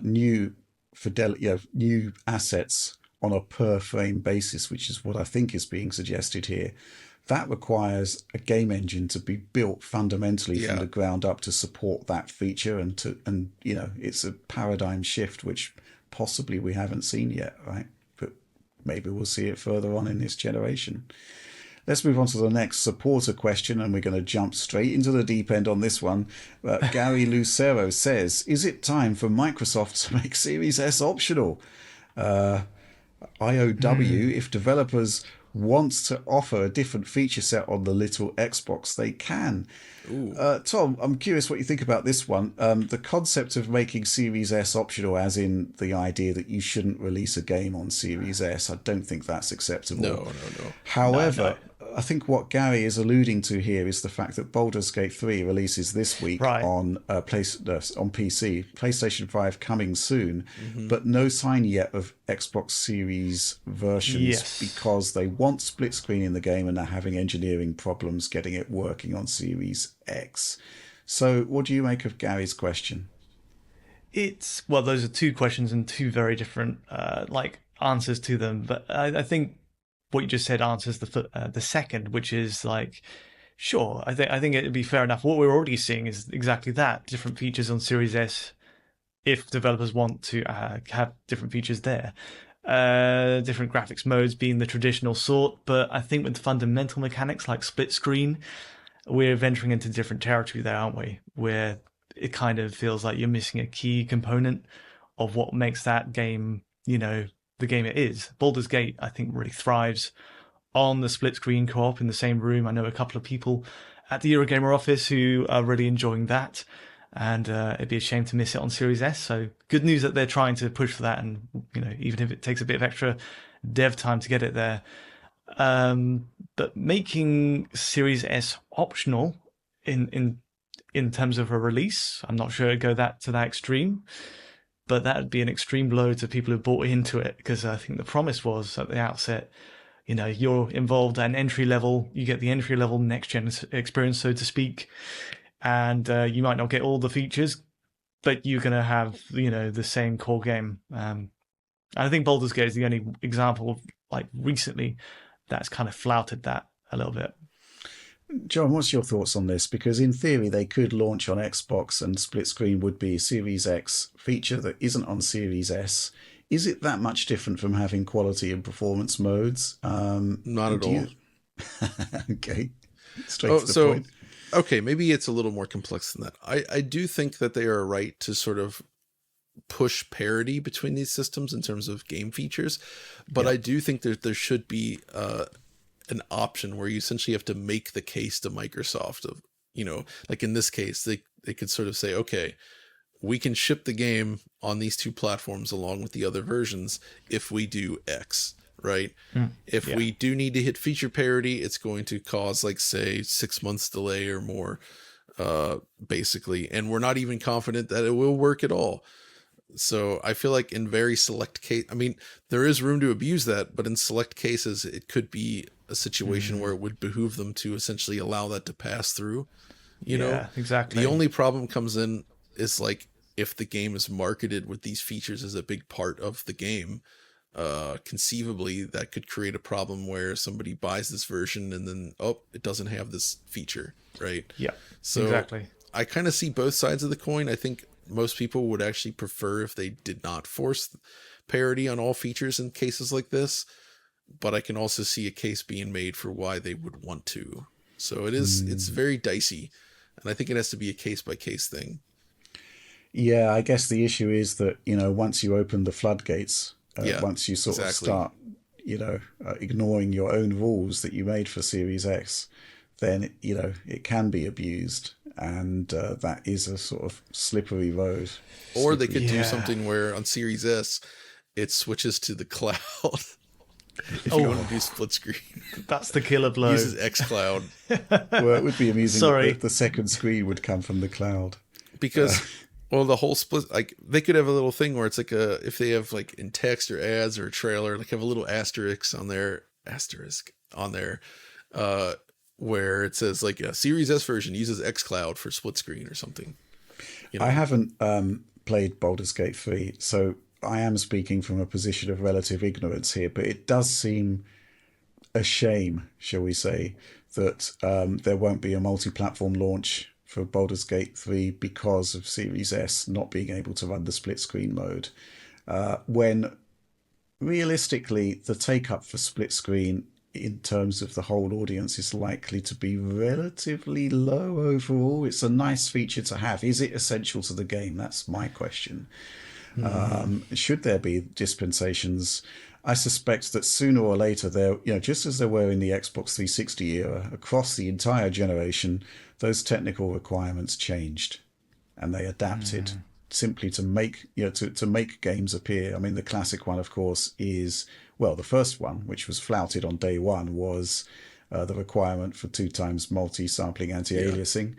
new fidelity, new assets on a per-frame basis, which is what I think is being suggested here, that requires a game engine to be built fundamentally from the ground up to support that feature, and it's a paradigm shift which possibly we haven't seen yet, right? But maybe we'll see it further on in this generation. Let's move on to the next supporter question, and we're going to jump straight into the deep end on this one. Gary Lucero says, is it time for Microsoft to make Series S optional? IOW, if developers want to offer a different feature set on the little Xbox, they can. Tom, I'm curious what you think about this one. The concept of making Series S optional, as in the idea that you shouldn't release a game on Series S, I don't think that's acceptable. No. However, I think what Gary is alluding to here is the fact that Baldur's Gate 3 releases this week on PC, PlayStation 5 coming soon, but no sign yet of Xbox Series versions because they want split screen in the game and are having engineering problems getting it working on Series X. So what do you make of Gary's question? Those are two questions and two very different answers to them, but I think what you just said answers the second, which is sure. I think it'd be fair enough. What we're already seeing is exactly that: different features on Series S, if developers want to have different features there. Different graphics modes being the traditional sort, but I think with the fundamental mechanics like split screen, we're venturing into different territory there, aren't we? Where it kind of feels like you're missing a key component of what makes that game, the game it is. Baldur's Gate, I think, really thrives on the split screen co-op in the same room. I know a couple of people at the Eurogamer office who are really enjoying that, and it'd be a shame to miss it on Series S. So good news that they're trying to push for that, and even if it takes a bit of extra dev time to get it there. But making Series S optional in terms of a release, I'm not sure it'd go to that extreme. But that would be an extreme blow to people who bought into it, because I think the promise was at the outset, you're involved at an entry level, you get the entry level next gen experience, so to speak, and you might not get all the features, but you're going to have, the same core game. I think Baldur's Gate is the only example of recently that's kind of flouted that a little bit. John, what's your thoughts on this? Because in theory, they could launch on Xbox and split screen would be a Series X feature that isn't on Series S. Is it that much different from having quality and performance modes? Not at all. Okay. Straight to the point. Okay, maybe it's a little more complex than that. I do think that they are right to sort of push parity between these systems in terms of game features, but I do think that there should be an option where you essentially have to make the case to Microsoft of, like in this case, they could sort of say, okay, we can ship the game on these two platforms along with the other versions if we do X, right? If we do need to hit feature parity, it's going to cause, like, say, 6 months delay or more, basically. And we're not even confident that it will work at all. So I feel like in very select case, I mean, there is room to abuse that, but in select cases, it could be a situation where it would behoove them to essentially allow that to pass through, you know? Exactly. The only problem comes in is, like, if the game is marketed with these features as a big part of the game, conceivably that could create a problem where somebody buys this version and then, it doesn't have this feature, right? Yeah, so exactly. I kind of see both sides of the coin. I think most people would actually prefer if they did not force parity on all features in cases like this, but I can also see a case being made for why they would want to. So it's very dicey, and I think it has to be a case by case thing. Yeah, I guess the issue is that, once you open the floodgates, once you sort of start, ignoring your own rules that you made for Series X, then, it can be abused. And that is a sort of slippery road. Or they could do something where on Series S, it switches to the cloud. If you want to do split screen. That's the killer blow. Uses xCloud. Well, it would be amusing if the second screen would come from the cloud. Because... Well, the whole split, like, they could have a little thing where it's like if they have, like, in text or ads or a trailer, like, have a little asterisk on there, where it says, like, a Series S version uses xCloud for split screen or something. I haven't played Baldur's Gate 3, so I am speaking from a position of relative ignorance here, but it does seem a shame, shall we say, that there won't be a multi-platform launch for Baldur's Gate 3 because of Series S not being able to run the split screen mode. When realistically, the take-up for split screen in terms of the whole audience is likely to be relatively low overall. It's a nice feature to have. Is it essential to the game? That's my question. Should there be dispensations? I suspect that sooner or later, just as there were in the Xbox 360 era, across the entire generation, those technical requirements changed, and they adapted simply to make to make games appear. I mean, the classic one, of course, is the first one, which was flouted on day one, was the requirement for 2x multi-sampling anti-aliasing.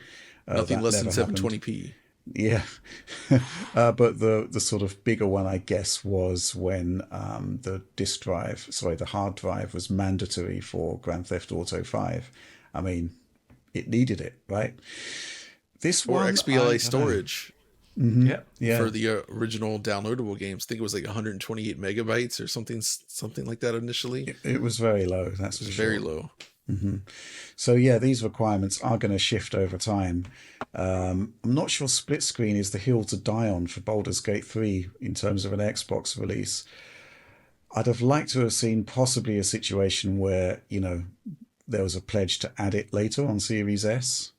Nothing less than 720p. Yeah, but the sort of bigger one, I guess, was when the the hard drive was mandatory for Grand Theft Auto 5. I mean, it needed it, right? This or one, XBLA storage. Yeah. For the original downloadable games. I think it was like 128 megabytes or something like that initially. It was very low. It was very low. So yeah, these requirements are going to shift over time. I'm not sure split screen is the hill to die on for Baldur's Gate 3 in terms of an Xbox release. I'd have liked to have seen possibly a situation where, there was a pledge to add it later on Series S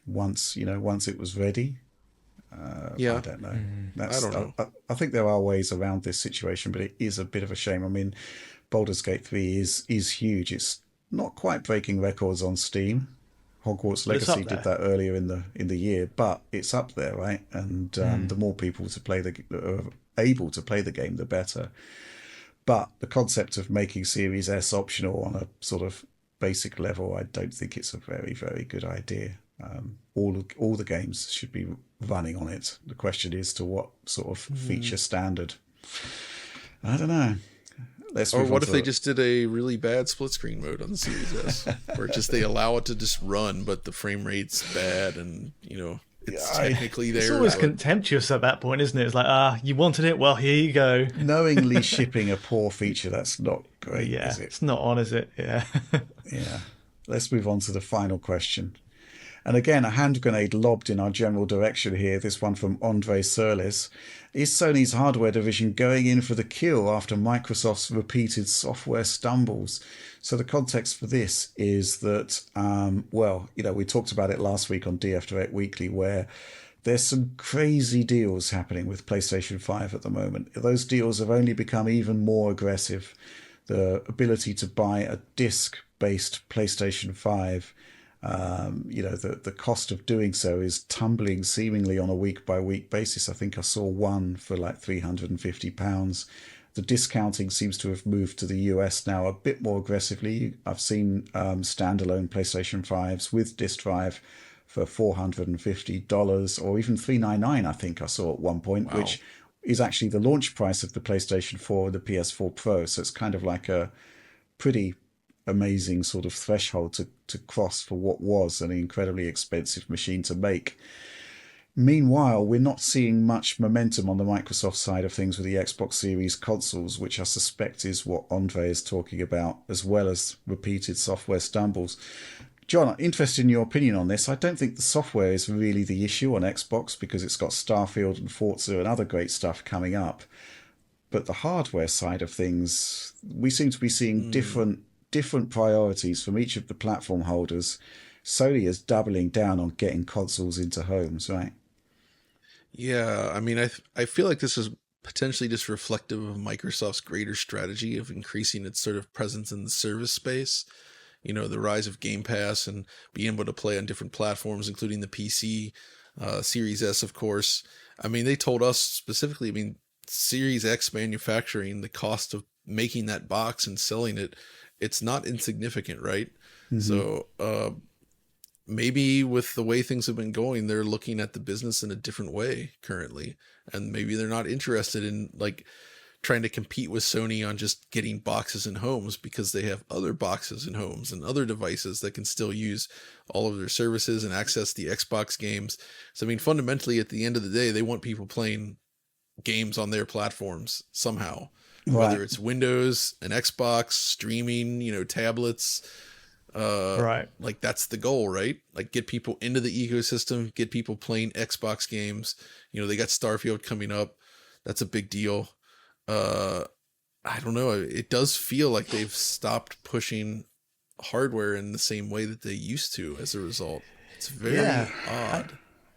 once it was ready. I don't know. I don't know. I think there are ways around this situation, but it is a bit of a shame. I mean, Baldur's Gate 3 is huge. It's not quite breaking records on Steam. Hogwarts Legacy did that earlier in the year, but it's up there, right? And the more people are able to play the game, the better. But the concept of making Series S optional on a sort of basic level, I don't think it's a very, very good idea. All the games should be running on it. The question is to what sort of feature standard. I don't know. Or what if they just did a really bad split screen mode on the Series S, where they allow it to just run, but the frame rate's bad, and it's technically there. It's always contemptuous at that point, isn't it? It's like, you wanted it, well, here you go. Knowingly shipping a poor feature, that's not great, is it? It's not on, is it? Yeah. Yeah. Let's move on to the final question. And again, a hand grenade lobbed in our general direction here, this one from Andre Serles. Is Sony's hardware division going in for the kill after Microsoft's repeated software stumbles? So the context for this is that, we talked about it last week on DF Direct Weekly, where There's some crazy deals happening with PlayStation 5 at the moment. Those deals have only become even more aggressive. The ability to buy a disc-based PlayStation 5, the cost of doing so is tumbling seemingly on a week-by-week basis. I think I saw one for like £350. The discounting seems to have moved to the US now a bit more aggressively. I've seen standalone PlayStation 5s with disc drive for $450 or even $399, I think I saw at one point, Wow. which is actually the launch price of the PlayStation 4 and the PS4 Pro. So it's kind of like a pretty amazing sort of threshold to cross for what was an incredibly expensive machine to make. Meanwhile, we're not seeing much momentum on the Microsoft side of things with the Xbox Series consoles, which I suspect is what Andre is talking about, as well as repeated software stumbles. John, interested in your opinion on this. I don't think the software is really the issue on Xbox because it's got Starfield and Forza and other great stuff coming up. But the hardware side of things, we seem to be seeing different priorities from each of the platform holders. Sony is doubling down on getting consoles into homes, right? Yeah, I mean, I feel like this is potentially just reflective of Microsoft's greater strategy of increasing its sort of presence in the service space. You know, the rise of Game Pass and being able to play on different platforms, including the PC, Series S, of course. I mean, they told us specifically, I mean, Series X manufacturing, the cost of making that box and selling it, it's not insignificant, right? Mm-hmm. So maybe with the way things have been going, they're looking at the business in a different way currently. And maybe they're not interested in like trying to compete with Sony on just getting boxes in homes because they have other boxes in homes and other devices that can still use all of their services and access the Xbox games. So, I mean, fundamentally, at the end of the day, they want people playing games on their platforms somehow, whether it's Windows, an Xbox, streaming, you know, tablets. Right. Like that's the goal, right? Like get people into the ecosystem, get people playing Xbox games. You know, they got Starfield coming up. That's a big deal. I don't know. It does feel like they've stopped pushing hardware in the same way that they used to as a result. It's very odd.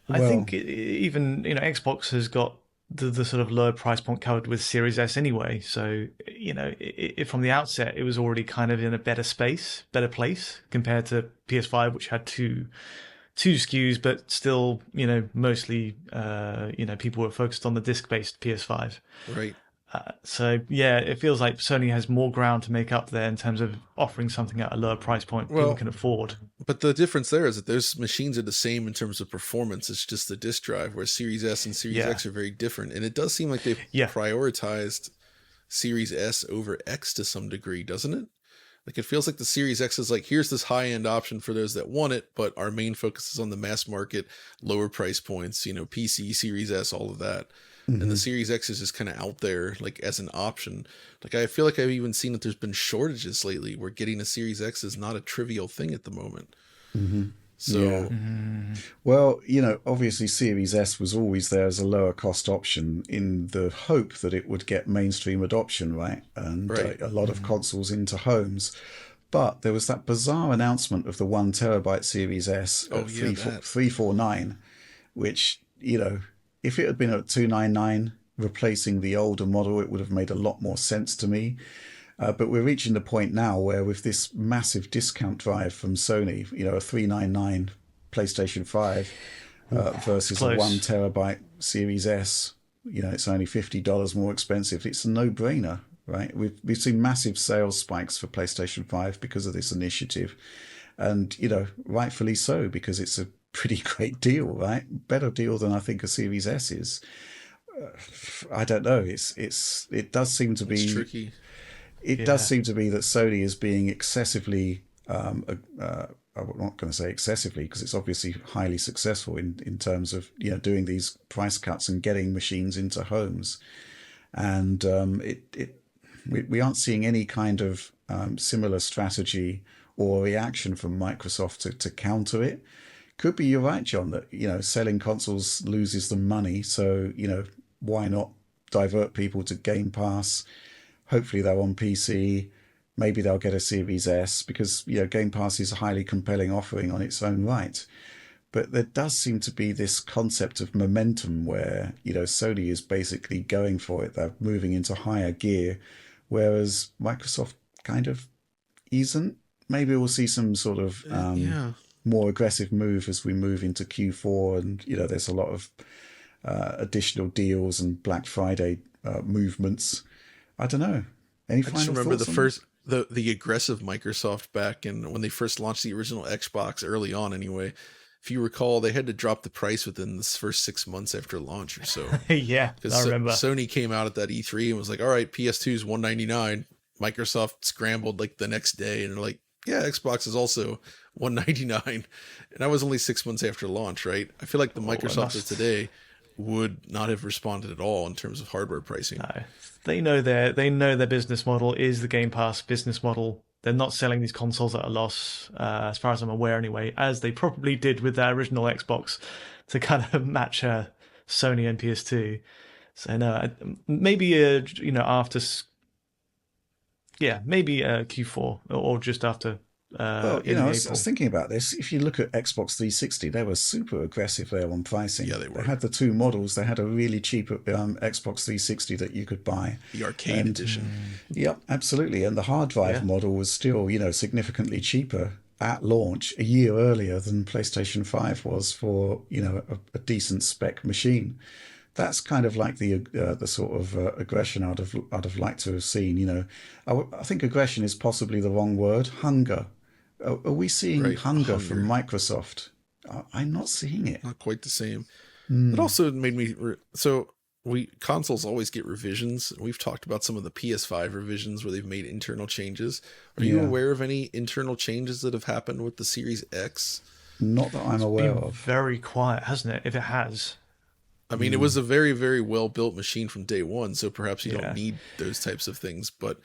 I think even, you know, Xbox has got the sort of lower price point covered with Series S anyway. So, you know, from the outset, it was already kind of in a better place compared to PS5, which had two SKUs, but still, you know, mostly, people were focused on the disc-based PS5. Right. So yeah, it feels like Sony has more ground to make up there in terms of offering something at a lower price point people can afford. But the difference there is that those machines are the same in terms of performance. It's just the disk drive, where Series S and Series X are very different. And it does seem like they've prioritized Series S over X to some degree, doesn't it? Like it feels like the Series X is like, here's this high-end option for those that want it, but our main focus is on the mass market, lower price points, you know, PC, Series S, all of that. And the Series X is just kind of out there, like as an option. Like I feel like I've even seen that there's been shortages lately where getting a Series X is not a trivial thing at the moment. So, well, you know, obviously Series S was always there as a lower cost option in the hope that it would get mainstream adoption, right? And a lot of consoles into homes. But there was that bizarre announcement of the 1 terabyte Series S at 349, which, you know, if it had been at 299, replacing the older model, it would have made a lot more sense to me. But we're reaching the point now where with this massive discount drive from Sony, you know, a 399 PlayStation 5 versus a 1 terabyte Series S, you know, it's only $50 more expensive. It's a no-brainer, right? We've seen massive sales spikes for PlayStation 5 because of this initiative. And, you know, rightfully so, because it's a pretty great deal, right? Better deal than I think a Series S is. I don't know. It does seem to be tricky. It does seem to be that Sony is being excessively. I'm not going to say excessively because it's obviously highly successful in terms of, you know, doing these price cuts and getting machines into homes, and we aren't seeing any kind of similar strategy or reaction from Microsoft to counter it. Could be you're right, John, that, you know, selling consoles loses them money. So, you know, why not divert people to Game Pass? Hopefully they're on PC. Maybe they'll get a Series S because, you know, Game Pass is a highly compelling offering on its own right. But there does seem to be this concept of momentum where, Sony is basically going for it. They're moving into higher gear, whereas Microsoft kind of isn't. Maybe we'll see some sort of more aggressive move as we move into Q4, and there's a lot of additional deals and Black Friday movements. I don't know. Any final thoughts? I just remember the aggressive Microsoft back in when they first launched the original Xbox early on. Anyway, if you recall, they had to drop the price within the first 6 months after launch or so. Yeah, I remember. Sony came out at that E3 and was like, "All right, PS2 is $199." Microsoft scrambled like the next day and they're like, "Yeah, Xbox is also $199." And that was only 6 months after launch, right? I feel like the Microsoft of today would not have responded at all in terms of hardware pricing. No. They know their business model is the Game Pass business model. They're not selling these consoles at a loss, as far as I'm aware anyway, as they probably did with their original Xbox to kind of match Sony and PS2. So no, maybe after, maybe Q4 or just after. I was thinking about this. If you look at Xbox 360, they were super aggressive there on pricing. Yeah, they were. They had the two models. They had a really cheap Xbox 360 that you could buy. The arcade edition. Yep, absolutely. And the hard drive model was still, significantly cheaper at launch a year earlier than PlayStation 5 was for, a decent spec machine. That's kind of like the sort of aggression I'd have liked to have seen. I think aggression is possibly the wrong word. Hunger. Are we seeing hunger from Microsoft? I'm not seeing it. Not quite the same. It also made me consoles always get revisions. We've talked about some of the PS5 revisions where they've made internal changes. Are you aware of any internal changes that have happened with the Series X? Not that I'm aware of. Very quiet, hasn't it? If it has. I mean, it was a very, very well-built machine from day one, so perhaps you don't need those types of things, but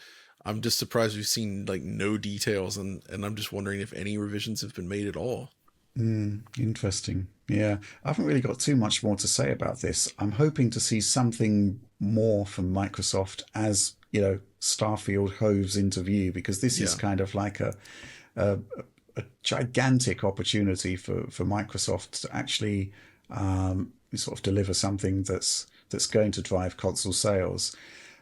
I'm just surprised we've seen like no details, and I'm just wondering if any revisions have been made at all. Interesting. Yeah, I haven't really got too much more to say about this. I'm hoping to see something more from Microsoft as, Starfield hoves into view, because this is kind of like a gigantic opportunity for Microsoft to actually sort of deliver something that's going to drive console sales.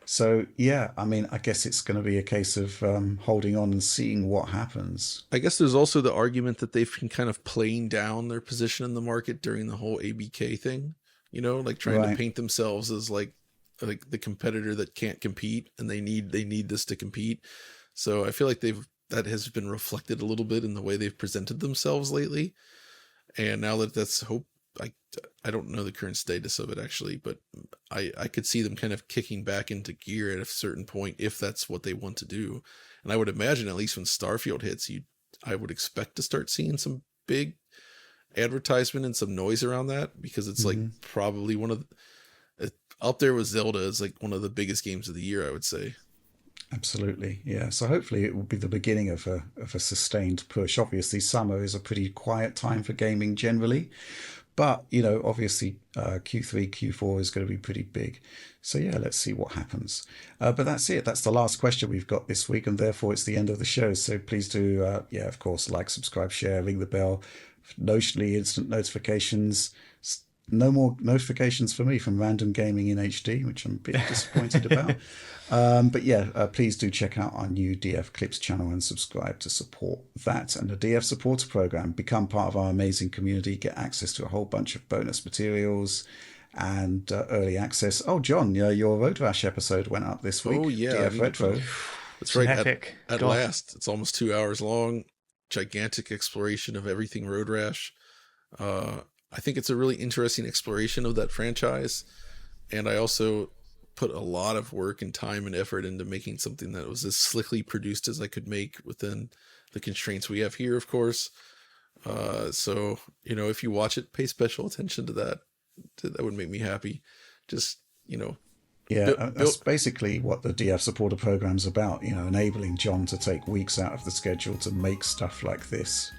So, I guess it's going to be a case of holding on and seeing what happens. I guess there's also the argument that they've been kind of playing down their position in the market during the whole ABK thing, like trying to paint themselves as like the competitor that can't compete, and they need this to compete. So I feel like that has been reflected a little bit in the way they've presented themselves lately. And now that that's I don't know the current status of it actually, but I could see them kind of kicking back into gear at a certain point if that's what they want to do. And I would imagine at least when Starfield hits, I would expect to start seeing some big advertisement and some noise around that, because it's like probably one of up there with Zelda is like one of the biggest games of the year, I would say. Absolutely, yeah. So hopefully it will be the beginning of a sustained push. Obviously, summer is a pretty quiet time for gaming generally. But, obviously Q3, Q4 is going to be pretty big. So, let's see what happens. But that's it. That's the last question we've got this week, and therefore it's the end of the show. So please do, of course, like, subscribe, share, ring the bell. Notionally, instant notifications. No more notifications for me from Random Gaming in HD, which I'm a bit disappointed about. But please do check out our new DF Clips channel and subscribe to support that and the DF Supporter Program. Become part of our amazing community, get access to a whole bunch of bonus materials and early access. Oh, John, your Road Rash episode went up this week. Oh, yeah. DF Retro. That's right. Epic. At last. It's almost 2 hours long. Gigantic exploration of everything Road Rash. I think it's a really interesting exploration of that franchise. And I also put a lot of work and time and effort into making something that was as slickly produced as I could make within the constraints we have here, of course. So, if you watch it, pay special attention to that. That would make me happy. Just, that's basically what the DF Supporter Program's about, enabling John to take weeks out of the schedule to make stuff like this.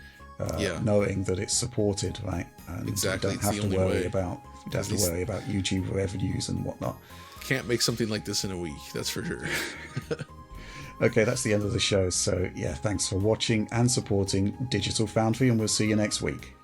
Knowing that it's supported, right? And exactly. You don't have to worry about YouTube revenues and whatnot. Can't make something like this in a week, that's for sure. Okay, that's the end of the show. So thanks for watching and supporting Digital Foundry, and we'll see you next week.